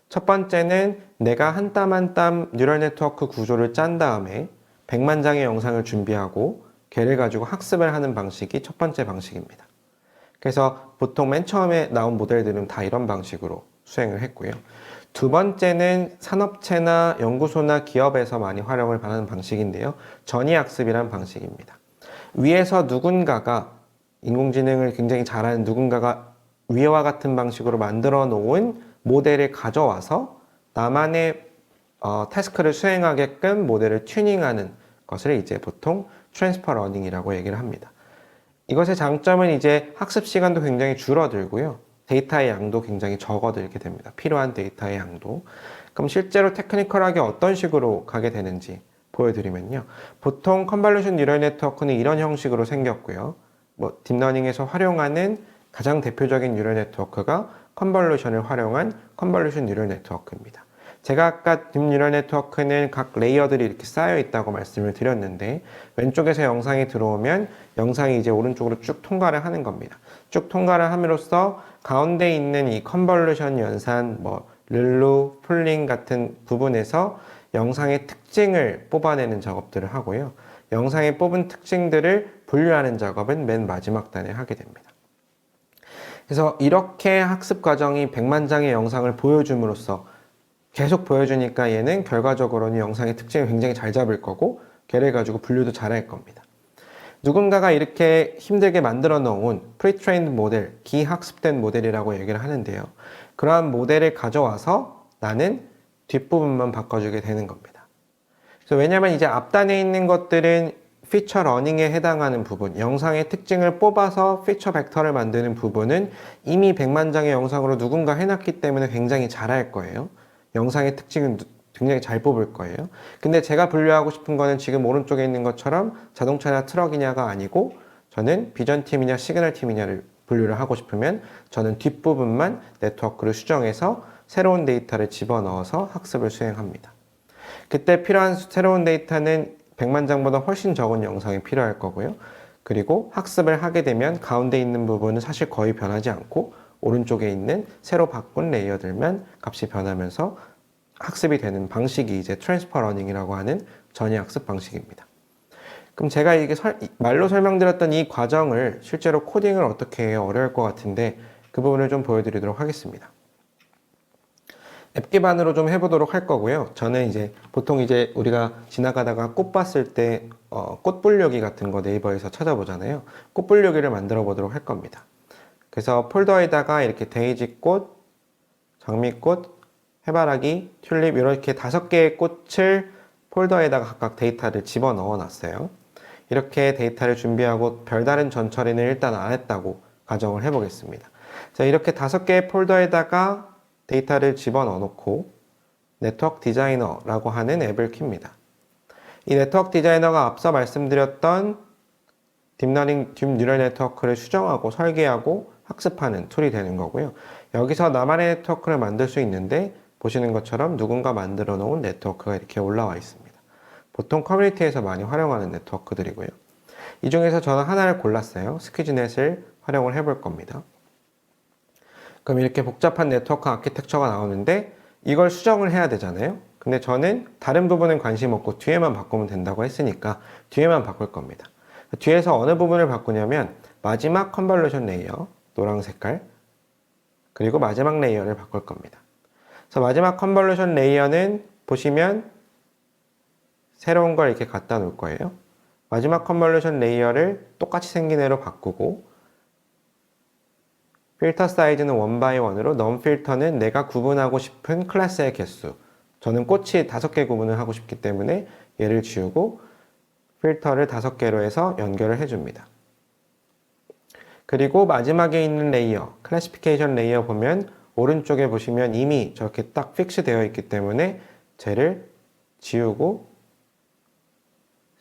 첫 번째는 내가 한 땀 한 땀 뉴럴 네트워크 구조를 짠 다음에 100만 장의 영상을 준비하고 걔를 가지고 학습을 하는 방식이 첫 번째 방식입니다. 그래서 보통 맨 처음에 나온 모델들은 다 이런 방식으로 수행을 했고요. 두 번째는 산업체나 연구소나 기업에서 많이 활용을 하는 방식인데요. 전이학습이라는 방식입니다. 위에서 누군가가 인공지능을 굉장히 잘하는 누군가가 위와 같은 방식으로 만들어 놓은 모델을 가져와서 나만의 태스크를 수행하게끔 모델을 튜닝하는 것을 이제 보통 트랜스퍼 러닝이라고 얘기를 합니다. 이것의 장점은 이제 학습 시간도 굉장히 줄어들고요. 데이터의 양도 굉장히 적어들게 됩니다. 필요한 데이터의 양도. 그럼 실제로 테크니컬하게 어떤 식으로 가게 되는지 보여드리면요. 보통 컨볼루션 뉴럴 네트워크는 이런 형식으로 생겼고요. 딥러닝에서 활용하는 가장 대표적인 뉴럴 네트워크가 컨볼루션을 활용한 컨볼루션 뉴럴 네트워크입니다. 제가 아까 딥 뉴럴 네트워크는 각 레이어들이 이렇게 쌓여 있다고 말씀을 드렸는데 왼쪽에서 영상이 들어오면 영상이 이제 오른쪽으로 쭉 통과를 하는 겁니다. 쭉 통과를 함으로써 가운데 있는 이 컨볼루션 연산, 르루, 풀링 같은 부분에서 영상의 특징을 뽑아내는 작업들을 하고요. 영상에 뽑은 특징들을 분류하는 작업은 맨 마지막 단에 하게 됩니다. 그래서 이렇게 학습 과정이 100만 장의 영상을 보여줌으로써 계속 보여주니까 얘는 결과적으로는 영상의 특징을 굉장히 잘 잡을 거고 걔를 가지고 분류도 잘할 겁니다. 누군가가 이렇게 힘들게 만들어 놓은 프리트레인드 모델, 기학습된 모델이라고 얘기를 하는데요. 그러한 모델을 가져와서 나는 뒷부분만 바꿔주게 되는 겁니다. 그래서 왜냐하면 이제 앞단에 있는 것들은 피처 러닝에 해당하는 부분, 영상의 특징을 뽑아서 피처 벡터를 만드는 부분은 이미 100만 장의 영상으로 누군가 해놨기 때문에 굉장히 잘할 거예요. 영상의 특징은 굉장히 잘 뽑을 거예요. 근데 제가 분류하고 싶은 거는 지금 오른쪽에 있는 것처럼 자동차냐 트럭이냐가 아니고 저는 비전 팀이냐 시그널 팀이냐를 분류를 하고 싶으면 저는 뒷부분만 네트워크를 수정해서 새로운 데이터를 집어넣어서 학습을 수행합니다. 그때 필요한 새로운 데이터는 100만 장보다 훨씬 적은 영상이 필요할 거고요. 그리고 학습을 하게 되면 가운데 있는 부분은 사실 거의 변하지 않고 오른쪽에 있는 새로 바꾼 레이어들만 값이 변하면서 학습이 되는 방식이 이제 트랜스퍼 러닝이라고 하는 전이학습 방식입니다. 그럼 제가 이게 말로 설명드렸던 이 과정을 실제로 코딩을 어떻게 해요? 어려울 것 같은데 그 부분을 좀 보여드리도록 하겠습니다. 앱 기반으로 좀 해보도록 할 거고요. 저는 이제 보통 이제 우리가 지나가다가 꽃 봤을 때 꽃 분류기 같은 거 네이버에서 찾아보잖아요. 꽃 분류기를 만들어 보도록 할 겁니다. 그래서 폴더에다가 이렇게 데이지꽃, 장미꽃, 해바라기, 튤립 이렇게 5개의 꽃을 폴더에다가 각각 데이터를 집어넣어 놨어요. 이렇게 데이터를 준비하고 별다른 전처리는 일단 안 했다고 가정을 해보겠습니다. 자, 이렇게 5개의 폴더에다가 데이터를 집어넣어 놓고 네트워크 디자이너라고 하는 앱을 킵니다. 이 네트워크 디자이너가 앞서 말씀드렸던 딥 뉴럴 네트워크를 수정하고 설계하고 학습하는 툴이 되는 거고요. 여기서 나만의 네트워크를 만들 수 있는데 보시는 것처럼 누군가 만들어 놓은 네트워크가 이렇게 올라와 있습니다. 보통 커뮤니티에서 많이 활용하는 네트워크들이고요. 이 중에서 저는 하나를 골랐어요. 스퀴즈넷을 활용을 해볼 겁니다. 그럼 이렇게 복잡한 네트워크 아키텍처가 나오는데 이걸 수정을 해야 되잖아요. 근데 저는 다른 부분은 관심 없고 뒤에만 바꾸면 된다고 했으니까 뒤에만 바꿀 겁니다. 뒤에서 어느 부분을 바꾸냐면 마지막 컨볼루션 레이어, 노란 색깔, 그리고 마지막 레이어를 바꿀 겁니다. 그래서 마지막 컨볼루션 레이어는 보시면 새로운 걸 이렇게 갖다 놓을 거예요. 마지막 컨볼루션 레이어를 똑같이 생긴 애로 바꾸고 필터 사이즈는 1x1으로 넘 필터는 내가 구분하고 싶은 클래스의 개수. 저는 꽃이 5개 구분을 하고 싶기 때문에 얘를 지우고 필터를 5개로 해서 연결을 해줍니다. 그리고 마지막에 있는 레이어, 클래시피케이션 레이어 보면 오른쪽에 보시면 이미 저렇게 딱 픽스 되어 있기 때문에 쟤를 지우고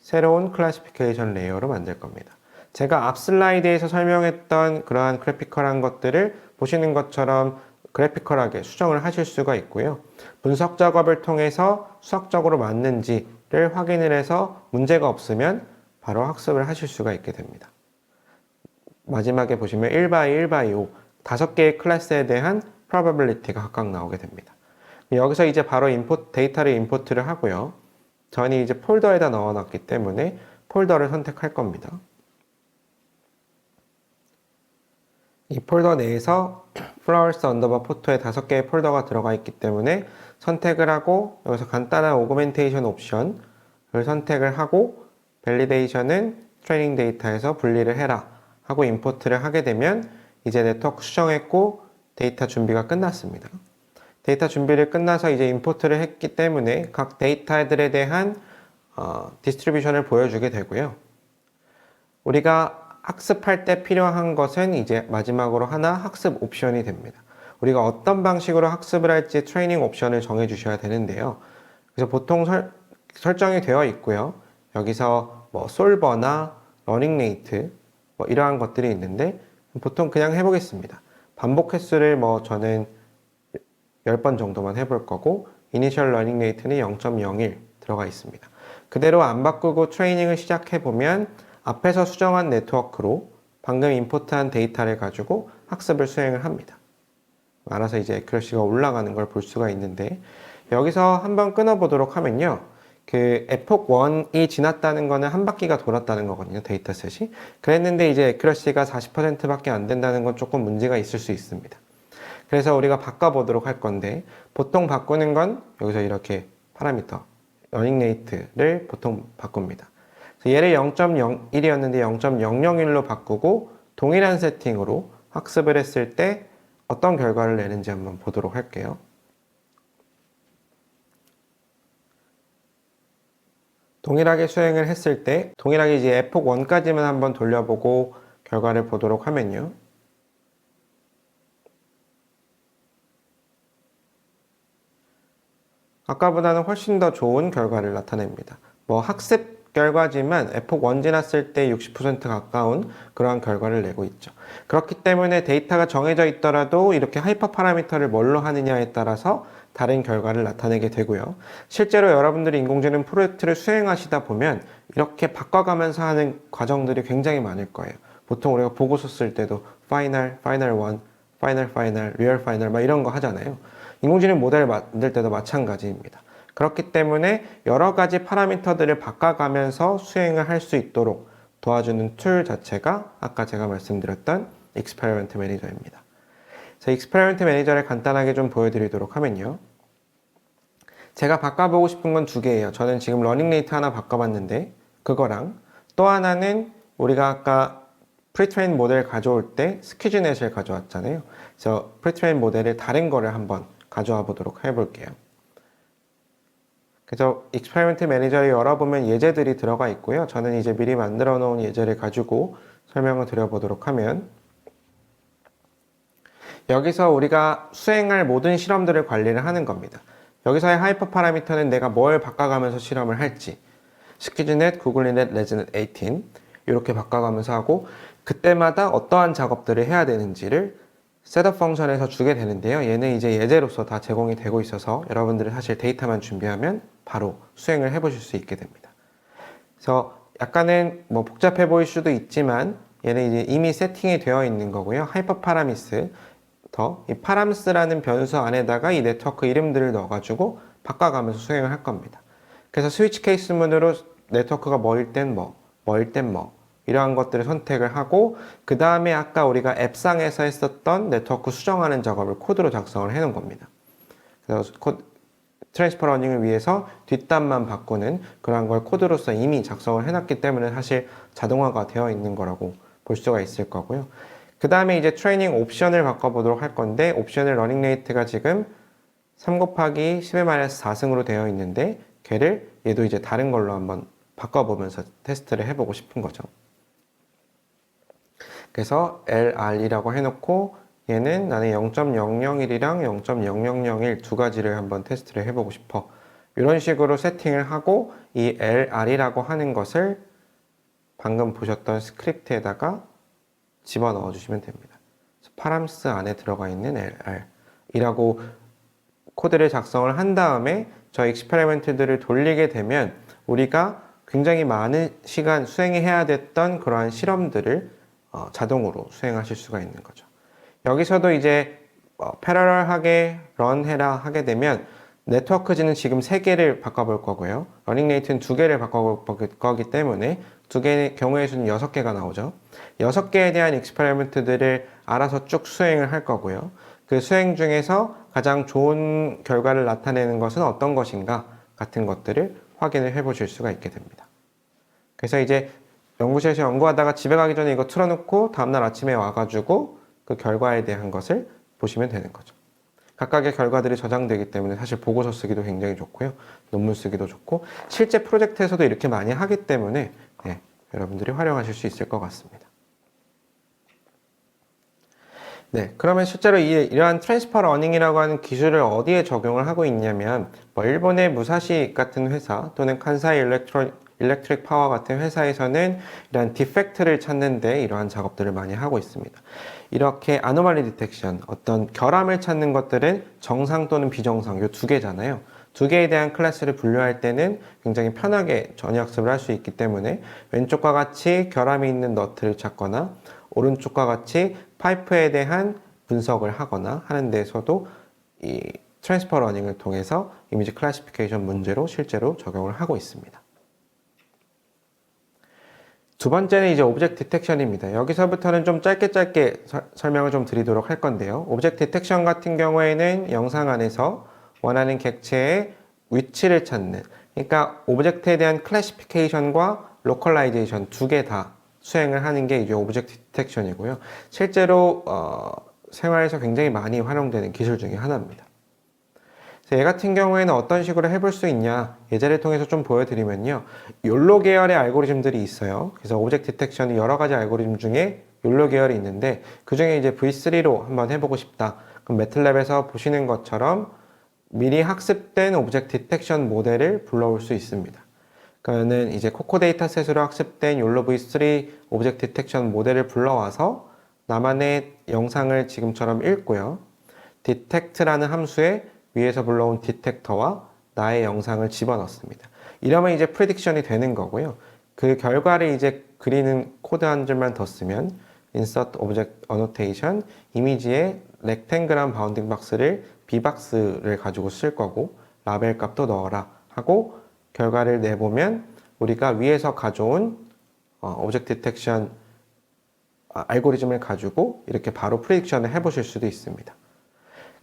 새로운 클래시피케이션 레이어로 만들 겁니다. 제가 앞 슬라이드에서 설명했던 그러한 그래피컬한 것들을 보시는 것처럼 그래피컬하게 수정을 하실 수가 있고요. 분석 작업을 통해서 수학적으로 맞는지를 확인을 해서 문제가 없으면 바로 학습을 하실 수가 있게 됩니다. 마지막에 보시면 1x1, 1x5, 5개의 클래스에 대한 probability가 각각 나오게 됩니다. 여기서 이제 바로 데이터를 임포트를 하고요. 저는 이제 폴더에다 넣어놨기 때문에 폴더를 선택할 겁니다. 이 폴더 내에서 flowers underbar photo에 5개의 폴더가 들어가 있기 때문에 선택을 하고 여기서 간단한 오그멘테이션 옵션을 선택을 하고 밸리데이션은 트레이닝 데이터에서 분리를 해라 하고 임포트를 하게 되면 이제 네트워크 수정했고 데이터 준비가 끝났습니다. 데이터 준비를 끝나서 이제 임포트를 했기 때문에 각 데이터들에 대한 디스트리뷰션을 보여주게 되고요. 우리가 학습할 때 필요한 것은 이제 마지막으로 하나 학습 옵션이 됩니다. 우리가 어떤 방식으로 학습을 할지 트레이닝 옵션을 정해 주셔야 되는데요. 그래서 보통 설정이 되어 있고요. 여기서 뭐 솔버나 러닝 레이트 뭐 이러한 것들이 있는데 보통 그냥 해보겠습니다. 반복 횟수를 뭐 저는 10번 정도만 해볼 거고 이니셜 러닝 레이트는 0.01 들어가 있습니다. 그대로 안 바꾸고 트레이닝을 시작해보면 앞에서 수정한 네트워크로 방금 임포트한 데이터를 가지고 학습을 수행을 합니다. 알아서 이제 애큐러시가 올라가는 걸 볼 수가 있는데 여기서 한번 끊어보도록 하면요. 그 에폭 1이 지났다는 거는 한 바퀴가 돌았다는 거거든요. 데이터셋이. 그랬는데 이제 애큐러시가 40%밖에 안 된다는 건 조금 문제가 있을 수 있습니다. 그래서 우리가 바꿔보도록 할 건데 보통 바꾸는 건 여기서 이렇게 파라미터 러닝 레이트를 보통 바꿉니다. 얘를 0.01이었는데 0.001로 바꾸고 동일한 세팅으로 학습을 했을 때 어떤 결과를 내는지 한번 보도록 할게요. 동일하게 수행을 했을 때 동일하게 이제 에폭 1까지만 한번 돌려보고 결과를 보도록 하면요. 아까보다는 훨씬 더 좋은 결과를 나타냅니다. 뭐 학습 결과지만 에폭 1 지났을 때 60% 가까운 그러한 결과를 내고 있죠. 그렇기 때문에 데이터가 정해져 있더라도 이렇게 하이퍼 파라미터를 뭘로 하느냐에 따라서 다른 결과를 나타내게 되고요. 실제로 여러분들이 인공지능 프로젝트를 수행하시다 보면 이렇게 바꿔가면서 하는 과정들이 굉장히 많을 거예요. 보통 우리가 보고서 쓸 때도 파이널, 파이널 1, 파이널, 파이널, 리얼 파이널 막 이런 거 하잖아요. 인공지능 모델을 만들 때도 마찬가지입니다. 그렇기 때문에 여러 가지 파라미터들을 바꿔가면서 수행을 할 수 있도록 도와주는 툴 자체가 아까 제가 말씀드렸던 익스페리먼트 매니저입니다. 그래서 익스페리먼트 매니저를 간단하게 좀 보여드리도록 하면요. 제가 바꿔보고 싶은 건 2개예요. 저는 지금 러닝 레이트 하나 바꿔봤는데 그거랑 또 하나는 우리가 아까 프리트레인 모델 가져올 때 스퀴즈넷을 가져왔잖아요. 그래서 프리트레인 모델을 다른 거를 한번 가져와 보도록 해볼게요. 그래서 익스페리먼트 매니저를 열어보면 예제들이 들어가 있고요. 저는 이제 미리 만들어 놓은 예제를 가지고 설명을 드려보도록 하면 여기서 우리가 수행할 모든 실험들을 관리를 하는 겁니다. 여기서의 하이퍼 파라미터는 내가 뭘 바꿔가면서 실험을 할지 스퀴즈넷, 구글넷, 레즈넷 18 이렇게 바꿔가면서 하고 그때마다 어떠한 작업들을 해야 되는지를 셋업 펑션에서 주게 되는데요. 얘는 이제 예제로서 다 제공이 되고 있어서 여러분들이 사실 데이터만 준비하면 바로 수행을 해보실 수 있게 됩니다. 그래서 약간은 뭐 복잡해 보일 수도 있지만 얘는 이제 이미 세팅이 되어 있는 거고요. 하이퍼 파라미스 이 파람스라는 변수 안에다가 이 네트워크 이름들을 넣어가지고 바꿔가면서 수행을 할 겁니다. 그래서 스위치 케이스 문으로 네트워크가 뭐일 땐 뭐, 뭐일 땐 뭐, 이러한 것들을 선택을 하고, 그 다음에 아까 우리가 앱상에서 했었던 네트워크 수정하는 작업을 코드로 작성을 해 놓은 겁니다. 그래서 트랜스퍼 러닝을 위해서 뒷단만 바꾸는 그런 걸 코드로서 이미 작성을 해놨기 때문에 사실 자동화가 되어 있는 거라고 볼 수가 있을 거고요. 그 다음에 이제 트레이닝 옵션을 바꿔보도록 할 건데, 옵션의 러닝 레이트가 지금 3 곱하기 10의 4승으로 되어 있는데, 걔를 얘도 이제 다른 걸로 한번 바꿔보면서 테스트를 해보고 싶은 거죠. 그래서 LR이라고 해놓고 얘는 나는 0.001이랑 0.0001 두 가지를 한번 테스트를 해보고 싶어. 이런 식으로 세팅을 하고 이 LR이라고 하는 것을 방금 보셨던 스크립트에다가 집어넣어 주시면 됩니다. 파람스 안에 들어가 있는 LR이라고 코드를 작성을 한 다음에 저 익스페리먼트들을 돌리게 되면 우리가 굉장히 많은 시간 수행해야 됐던 그러한 실험들을 자동으로 수행하실 수가 있는 거죠. 여기서도 이제 패러럴하게 런해라 하게 되면 네트워크지는 지금 3개를 바꿔볼 거고요. 러닝 레이트는 2개를 바꿔볼 거기 때문에 2개의 경우의 수는 6개가 나오죠. 6개에 대한 익스페리먼트들을 알아서 쭉 수행을 할 거고요. 그 수행 중에서 가장 좋은 결과를 나타내는 것은 어떤 것인가 같은 것들을 확인을 해 보실 수가 있게 됩니다. 그래서 이제 연구실에서 연구하다가 집에 가기 전에 이거 틀어놓고 다음날 아침에 와가지고 그 결과에 대한 것을 보시면 되는 거죠. 각각의 결과들이 저장되기 때문에 사실 보고서 쓰기도 굉장히 좋고요. 논문 쓰기도 좋고 실제 프로젝트에서도 이렇게 많이 하기 때문에 여러분들이 활용하실 수 있을 것 같습니다. 네, 그러면 실제로 이러한 트랜스퍼 러닝이라고 하는 기술을 어디에 적용을 하고 있냐면 일본의 무사시 같은 회사 또는 칸사이 일렉트릭 파워 같은 회사에서는 이러한 디펙트를 찾는데 이러한 작업들을 많이 하고 있습니다. 이렇게 아노말리 디텍션, 어떤 결함을 찾는 것들은 정상 또는 비정상 이 2개잖아요. 2개에 대한 클래스를 분류할 때는 굉장히 편하게 전이학습을 할 수 있기 때문에 왼쪽과 같이 결함이 있는 너트를 찾거나 오른쪽과 같이 파이프에 대한 분석을 하거나 하는 데서도 이 트랜스퍼 러닝을 통해서 이미지 클래시피케이션 문제로 실제로 적용을 하고 있습니다. 두 번째는 이제 오브젝트 디텍션입니다. 여기서부터는 좀 짧게 설명을 좀 드리도록 할 건데요. 오브젝트 디텍션 같은 경우에는 영상 안에서 원하는 객체의 위치를 찾는, 그러니까 오브젝트에 대한 클래시피케이션과 로컬라이제이션 2개 다 수행을 하는 게 이제 오브젝트 디텍션이고요. 실제로 생활에서 굉장히 많이 활용되는 기술 중에 하나입니다. 얘 같은 경우에는 어떤 식으로 해볼 수 있냐, 예제를 통해서 좀 보여드리면요. 욜로 계열의 알고리즘들이 있어요. 그래서 오브젝트 디텍션이 여러 가지 알고리즘 중에 욜로 계열이 있는데 그 중에 이제 V3로 한번 해보고 싶다. 그럼 매틀랩에서 보시는 것처럼 미리 학습된 오브젝트 디텍션 모델을 불러올 수 있습니다. 그러면은 이제 코코 데이터셋으로 학습된 욜로 V3 오브젝트 디텍션 모델을 불러와서 나만의 영상을 지금처럼 읽고요. detect라는 함수에 위에서 불러온 디텍터와 나의 영상을 집어넣습니다. 이러면 이제 프레딕션이 되는 거고요. 그 결과를 이제 그리는 코드 한 줄만 더 쓰면 insert object annotation 이미지에 rectangle한 바운딩 박스를 b박스를 가지고 쓸 거고 라벨 값도 넣어라 하고 결과를 내보면 우리가 위에서 가져온 오브젝트 디텍션 알고리즘을 가지고 이렇게 바로 프레딕션을 해보실 수도 있습니다.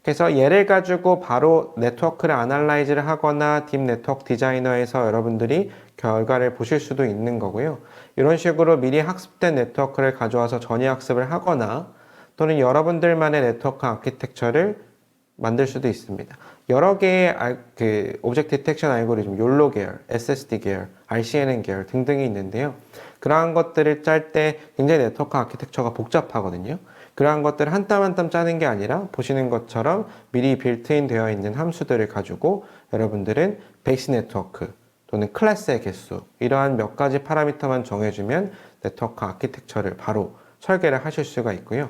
그래서 얘를 가지고 바로 네트워크를 아날라이즈를 하거나 딥 네트워크 디자이너에서 여러분들이 결과를 보실 수도 있는 거고요. 이런 식으로 미리 학습된 네트워크를 가져와서 전이 학습을 하거나 또는 여러분들만의 네트워크 아키텍처를 만들 수도 있습니다. 여러 개의 오브젝트 디텍션 알고리즘, 욜로 계열, SSD 계열, RCNN 계열 등등이 있는데요. 그러한 것들을 짤 때 굉장히 네트워크 아키텍처가 복잡하거든요. 그러한 것들을 한 땀 한 땀 짜는 게 아니라 보시는 것처럼 미리 빌트인 되어 있는 함수들을 가지고 여러분들은 베이스 네트워크 또는 클래스의 개수 이러한 몇 가지 파라미터만 정해주면 네트워크 아키텍처를 바로 설계를 하실 수가 있고요.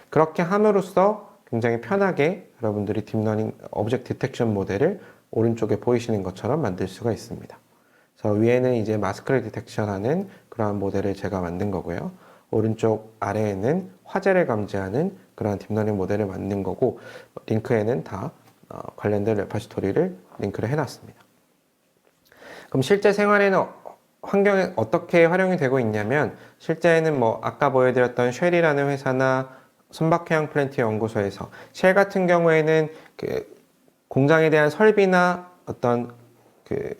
그렇게 함으로써 굉장히 편하게 여러분들이 딥러닝 오브젝트 디텍션 모델을 오른쪽에 보이시는 것처럼 만들 수가 있습니다. 그래서 위에는 이제 마스크를 디텍션하는 그러한 모델을 제가 만든 거고요. 오른쪽 아래에는 화재를 감지하는 그러한 딥러닝 모델을 만든 거고, 링크에는 다 관련된 레퍼지토리를 링크를 해놨습니다. 그럼 실제 생활에는 환경에 어떻게 활용이 되고 있냐면, 실제는 뭐 아까 보여드렸던 쉘이라는 회사나 손박해양 플랜트 연구소에서, 쉘 같은 경우에는 그 공장에 대한 설비나 어떤 그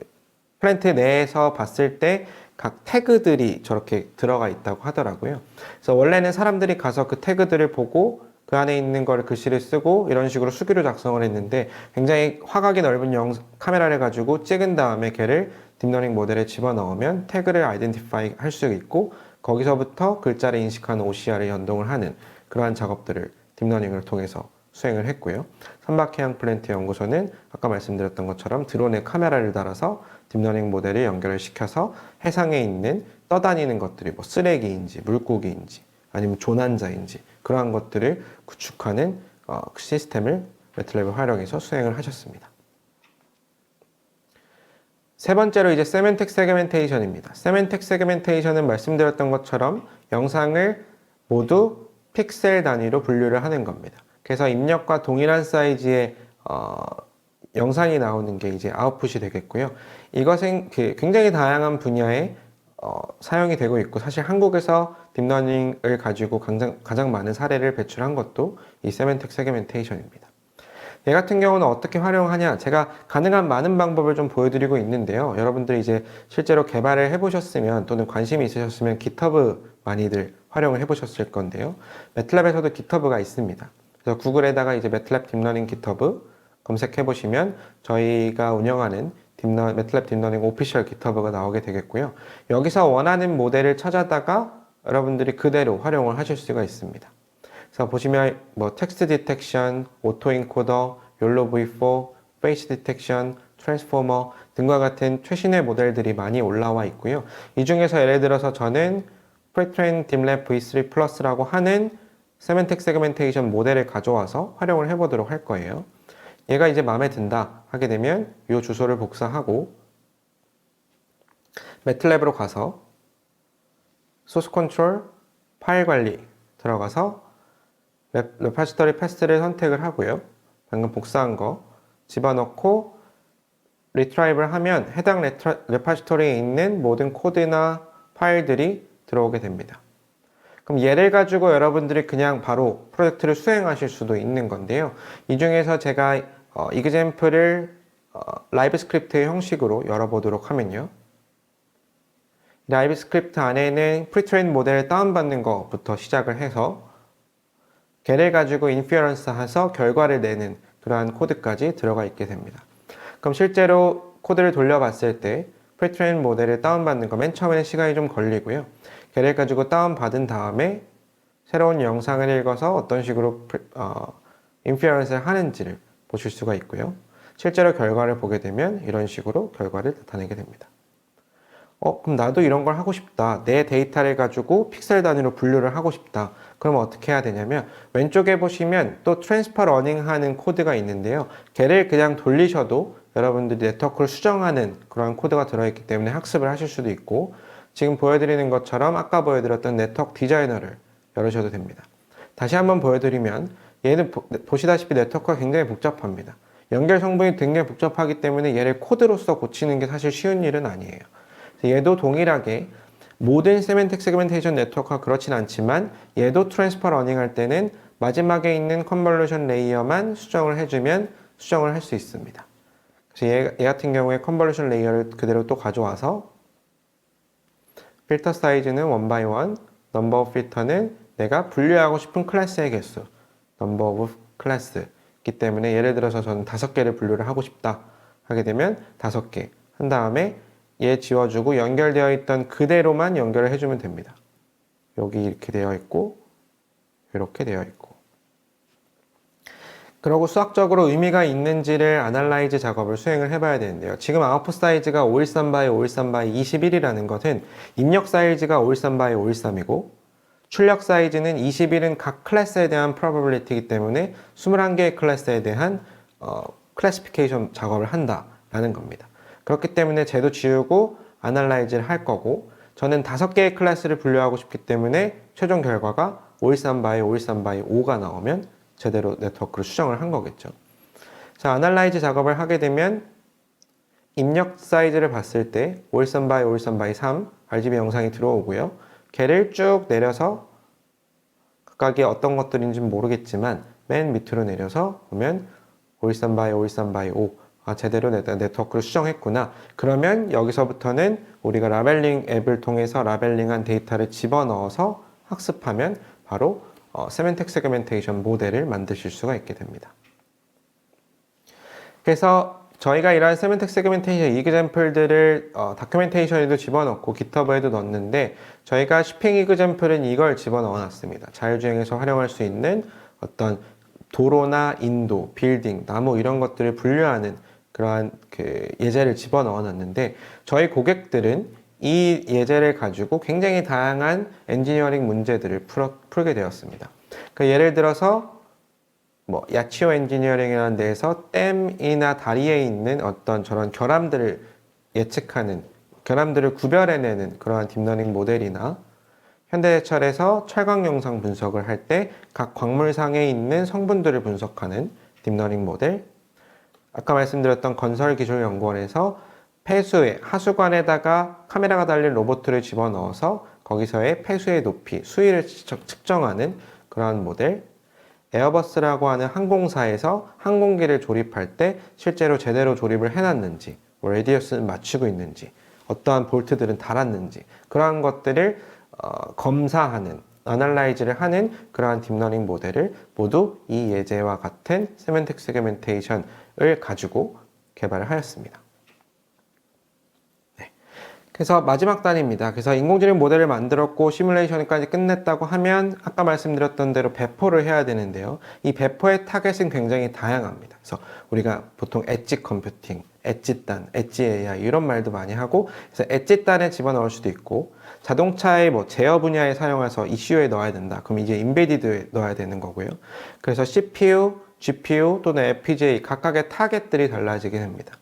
플랜트 내에서 봤을 때 각 태그들이 저렇게 들어가 있다고 하더라고요. 그래서 원래는 사람들이 가서 그 태그들을 보고 그 안에 있는 걸 글씨를 쓰고 이런 식으로 수기로 작성을 했는데, 굉장히 화각이 넓은 카메라를 가지고 찍은 다음에 걔를 딥러닝 모델에 집어넣으면 태그를 아이덴티파이 할 수 있고, 거기서부터 글자를 인식하는 OCR에 연동을 하는 그러한 작업들을 딥러닝을 통해서 수행을 했고요. 삼박해양 플랜트 연구소는 아까 말씀드렸던 것처럼 드론에 카메라를 달아서 딥러닝 모델을 연결을 시켜서 해상에 있는 떠다니는 것들이 뭐 쓰레기인지 물고기인지 아니면 조난자인지 그러한 것들을 구축하는 시스템을 매틀랩을 활용해서 수행을 하셨습니다. 세 번째로 이제 세멘틱 세그멘테이션입니다. 세멘틱 세그멘테이션은 말씀드렸던 것처럼 영상을 모두 픽셀 단위로 분류를 하는 겁니다. 그래서 입력과 동일한 사이즈의 영상이 나오는 게 이제 아웃풋이 되겠고요. 이것은 굉장히 다양한 분야에 사용이 되고 있고, 사실 한국에서 딥러닝을 가지고 가장 많은 사례를 배출한 것도 이 세멘틱 세그멘테이션입니다. 얘 같은 경우는 어떻게 활용하냐, 제가 가능한 많은 방법을 좀 보여드리고 있는데요. 여러분들이 이제 실제로 개발을 해보셨으면 또는 관심이 있으셨으면 GitHub 많이들 활용을 해보셨을 건데요. 매틀랩에서도 GitHub가 있습니다. 그래서 구글에다가 이제 매틀랩 딥러닝 GitHub 검색해 보시면 저희가 운영하는 매틀랩 딥러닝 오피셜 GitHub가 나오게 되겠고요. 여기서 원하는 모델을 찾아다가 여러분들이 그대로 활용을 하실 수가 있습니다. 그래서 보시면 뭐 텍스트 디텍션, 오토 인코더, 욜로 V4, 페이스 디텍션, 트랜스포머 등과 같은 최신의 모델들이 많이 올라와 있고요. 이 중에서 예를 들어서 저는 프리트레인 딥랩 V3 플러스라고 하는 세멘틱 세그멘테이션 모델을 가져와서 활용을 해보도록 할 거예요. 얘가 이제 마음에 든다 하게 되면 이 주소를 복사하고 매틀랩으로 가서 소스 컨트롤, 파일 관리 들어가서 레파지터리 패스를 선택을 하고요. 방금 복사한 거 집어넣고 리트라이브를 하면 해당 레파지터리에 있는 모든 코드나 파일들이 들어오게 됩니다. 그럼 얘를 가지고 여러분들이 그냥 바로 프로젝트를 수행하실 수도 있는 건데요. 이 중에서 제가 이그젬플을 라이브 스크립트의 형식으로 열어보도록 하면요. 라이브 스크립트 안에는 프리트레인 모델을 다운받는 것부터 시작을 해서 걔를 가지고 인피어런스 해서 결과를 내는 그러한 코드까지 들어가 있게 됩니다. 그럼 실제로 코드를 돌려봤을 때 프리트레인 모델을 다운받는 거 맨 처음에는 시간이 좀 걸리고요. 걔를 가지고 다운받은 다음에 새로운 영상을 읽어서 어떤 식으로 인피어런스를 하는지를 보실 수가 있고요. 실제로 결과를 보게 되면 이런 식으로 결과를 나타내게 됩니다. 그럼 나도 이런 걸 하고 싶다. 내 데이터를 가지고 픽셀 단위로 분류를 하고 싶다. 그러면 어떻게 해야 되냐면 왼쪽에 보시면 또 트랜스퍼 러닝 하는 코드가 있는데요. 걔를 그냥 돌리셔도 여러분들이 네트워크를 수정하는 그런 코드가 들어있기 때문에 학습을 하실 수도 있고, 지금 보여드리는 것처럼 아까 보여드렸던 네트워크 디자이너를 열으셔도 됩니다. 다시 한번 보여드리면 얘는 보시다시피 네트워크가 굉장히 복잡합니다. 연결 성분이 굉장히 복잡하기 때문에 얘를 코드로서 고치는 게 사실 쉬운 일은 아니에요. 얘도 동일하게 모든 세멘틱 세그멘테이션 네트워크가 그렇진 않지만 얘도 트랜스퍼 러닝 할 때는 마지막에 있는 컨볼루션 레이어만 수정을 해주면 수정을 할 수 있습니다. 그래서 얘 같은 경우에 컨볼루션 레이어를 그대로 또 가져와서 필터 사이즈는 1x1, 넘버 오브 필터는 내가 분류하고 싶은 클래스의 개수, 넘버 오브 클래스이기 때문에 예를 들어서 저는 5개를 분류를 하고 싶다 하게 되면 5개 한 다음에 얘 지워주고 연결되어 있던 그대로만 연결을 해주면 됩니다. 여기 이렇게 되어 있고 이렇게 되어 있고, 그리고 수학적으로 의미가 있는지를 아날라이즈 작업을 수행을 해봐야 되는데요. 지금 아웃풋 사이즈가 513x513x21이라는 것은 입력 사이즈가 513x513이고 출력 사이즈는 21은 각 클래스에 대한 probability이기 때문에 21개의 클래스에 대한 클래시피케이션 작업을 한다라는 겁니다. 그렇기 때문에 쟤도 지우고 아날라이즈를 할 거고, 저는 5개의 클래스를 분류하고 싶기 때문에 최종 결과가 513 by 513 by 5가 나오면 제대로 네트워크를 수정을 한 거겠죠. 자, 아날라이즈 작업을 하게 되면 입력 사이즈를 봤을 때 513 by 513 by 3 RGB 영상이 들어오고요. 걔를 쭉 내려서 각각이 어떤 것들인지 모르겠지만 맨 밑으로 내려서 보면 513 by 513 by 5 제대로 네트워크를 수정했구나. 그러면 여기서부터는 우리가 라벨링 앱을 통해서 라벨링한 데이터를 집어넣어서 학습하면 바로 세멘틱 세그멘테이션 모델을 만드실 수가 있게 됩니다. 그래서 저희가 이러한 세멘틱 세그멘테이션 이그젬플들을 다큐멘테이션에도 집어넣고 깃허브에도 넣었는데 저희가 쉬핑 이그젬플은 이걸 집어넣어 놨습니다. 자율주행에서 활용할 수 있는 어떤 도로나 인도, 빌딩, 나무 이런 것들을 분류하는 그러한 예제를 집어넣어 놨는데 저희 고객들은 이 예제를 가지고 굉장히 다양한 엔지니어링 문제들을 풀게 되었습니다. 예를 들어서 야치오 엔지니어링이라는 데에서 댐이나 다리에 있는 어떤 저런 결함들을 예측하는, 결함들을 구별해내는 그러한 딥러닝 모델이나 현대제철에서 철강 영상 분석을 할 때 각 광물상에 있는 성분들을 분석하는 딥러닝 모델, 아까 말씀드렸던 건설기술연구원에서 폐수에, 하수관에다가 카메라가 달린 로봇을 집어넣어서 거기서의 폐수의 높이, 수위를 측정하는 그러한 모델, 에어버스라고 하는 항공사에서 항공기를 조립할 때 실제로 제대로 조립을 해놨는지, 레디어스는 맞추고 있는지, 어떠한 볼트들은 달았는지 그러한 것들을 검사하는, 아날라이즈를 하는 그러한 딥러닝 모델을 모두 이 예제와 같은 세멘틱 세그멘테이션을 가지고 개발을 하였습니다. 그래서 마지막 단입니다. 그래서 인공지능 모델을 만들었고 시뮬레이션까지 끝냈다고 하면 아까 말씀드렸던 대로 배포를 해야 되는데요. 이 배포의 타겟은 굉장히 다양합니다. 그래서 우리가 보통 엣지 컴퓨팅, 엣지단, 엣지 AI 이런 말도 많이 하고 그래서 엣지단에 집어넣을 수도 있고 자동차의 제어 분야에 사용해서 ECU에 넣어야 된다. 그럼 이제 인베디드에 넣어야 되는 거고요. 그래서 CPU, GPU 또는 FPGA 각각의 타겟들이 달라지게 됩니다.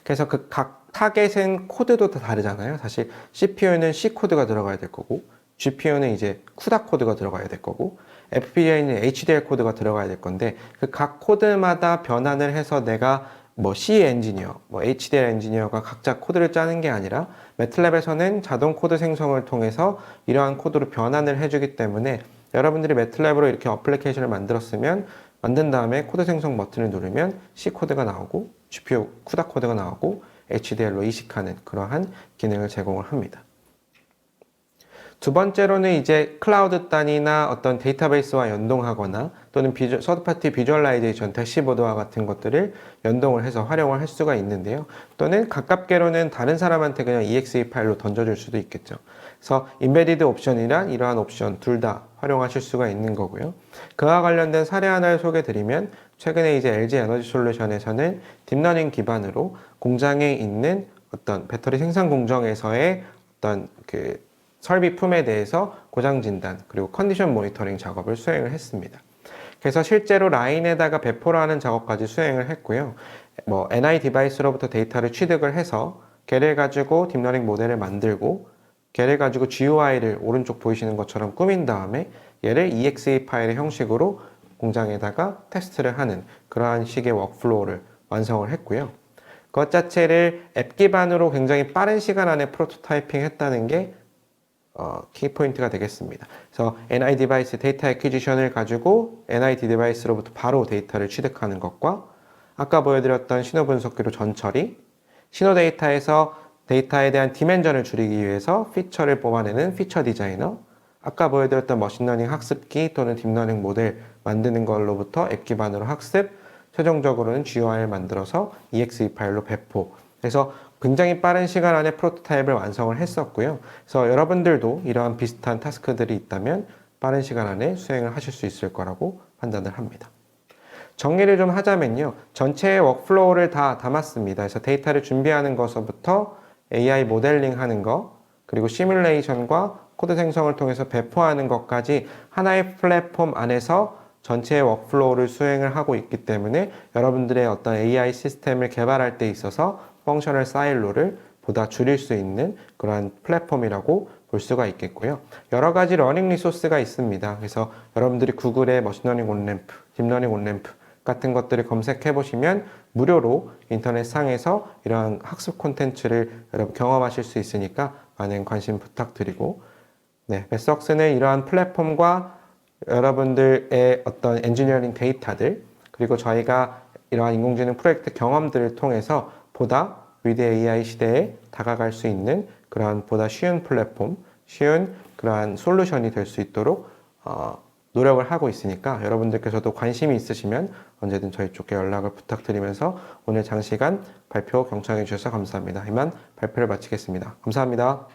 그래서 그 각 타겟은 코드도 다 다르잖아요. 사실 CPU는 C 코드가 들어가야 될 거고 GPU는 이제 CUDA 코드가 들어가야 될 거고 FPGA는 HDL 코드가 들어가야 될 건데 그 각 코드마다 변환을 해서 내가 C 엔지니어, HDL 엔지니어가 각자 코드를 짜는 게 아니라 매틀랩에서는 자동 코드 생성을 통해서 이러한 코드로 변환을 해주기 때문에 여러분들이 매틀랩으로 이렇게 어플리케이션을 만든 다음에 코드 생성 버튼을 누르면 C 코드가 나오고 GPU CUDA 코드가 나오고 HDL로 이식하는 그러한 기능을 제공을 합니다. 두 번째로는 이제 클라우드 단위나 어떤 데이터베이스와 연동하거나 또는 서드파티 비주얼라이제이션, 대시보드와 같은 것들을 연동을 해서 활용을 할 수가 있는데요. 또는 가깝게로는 다른 사람한테 그냥 EXE 파일로 던져줄 수도 있겠죠. 그래서 인베디드 옵션이란 이러한 옵션 둘 다 활용하실 수가 있는 거고요. 그와 관련된 사례 하나를 소개해 드리면 최근에 이제 LG 에너지 솔루션에서는 딥러닝 기반으로 공장에 있는 어떤 배터리 생산 공정에서의 어떤 설비품에 대해서 고장 진단 그리고 컨디션 모니터링 작업을 수행을 했습니다. 그래서 실제로 라인에다가 배포를 하는 작업까지 수행을 했고요. NI 디바이스로부터 데이터를 취득을 해서 걔를 가지고 딥러닝 모델을 만들고 걔를 가지고 GUI를 오른쪽 보이시는 것처럼 꾸민 다음에 얘를 EXE 파일의 형식으로 공장에다가 테스트를 하는 그러한 식의 워크플로우를 완성을 했고요. 그것 자체를 앱 기반으로 굉장히 빠른 시간 안에 프로토타이핑 했다는 게 키포인트가 되겠습니다. 그래서 NI 디바이스 데이터 애퀴지션을 가지고 NI 디바이스로부터 바로 데이터를 취득하는 것과 아까 보여드렸던 신호 분석기로 전처리, 신호 데이터에서 데이터에 대한 디멘전을 줄이기 위해서 피처를 뽑아내는 피처 디자이너, 아까 보여드렸던 머신러닝 학습기 또는 딥러닝 모델 만드는 걸로부터 앱 기반으로 학습, 최종적으로는 GUI를 만들어서 EXE 파일로 배포. 그래서 굉장히 빠른 시간 안에 프로토타입을 완성을 했었고요. 그래서 여러분들도 이러한 비슷한 타스크들이 있다면 빠른 시간 안에 수행을 하실 수 있을 거라고 판단을 합니다. 정리를 좀 하자면요. 전체의 워크플로우를 다 담았습니다. 그래서 데이터를 준비하는 것부터 AI 모델링 하는 거, 그리고 시뮬레이션과 코드 생성을 통해서 배포하는 것까지 하나의 플랫폼 안에서 전체의 워크플로우를 수행을 하고 있기 때문에 여러분들의 어떤 AI 시스템을 개발할 때 있어서 펑셔널 사일로를 보다 줄일 수 있는 그러한 플랫폼이라고 볼 수가 있겠고요. 여러 가지 러닝 리소스가 있습니다. 그래서 여러분들이 구글에 머신러닝 온램프, 딥러닝 온램프 같은 것들을 검색해 보시면 무료로 인터넷 상에서 이러한 학습 콘텐츠를 여러분 경험하실 수 있으니까 많은 관심 부탁드리고, 네, 매스웍스는 이러한 플랫폼과 여러분들의 어떤 엔지니어링 데이터들, 그리고 저희가 이러한 인공지능 프로젝트 경험들을 통해서 보다 위드 AI 시대에 다가갈 수 있는 그러한 보다 쉬운 플랫폼, 쉬운 그러한 솔루션이 될 수 있도록 노력을 하고 있으니까 여러분들께서도 관심이 있으시면 언제든 저희 쪽에 연락을 부탁드리면서 오늘 장시간 발표 경청해 주셔서 감사합니다. 이만 발표를 마치겠습니다. 감사합니다.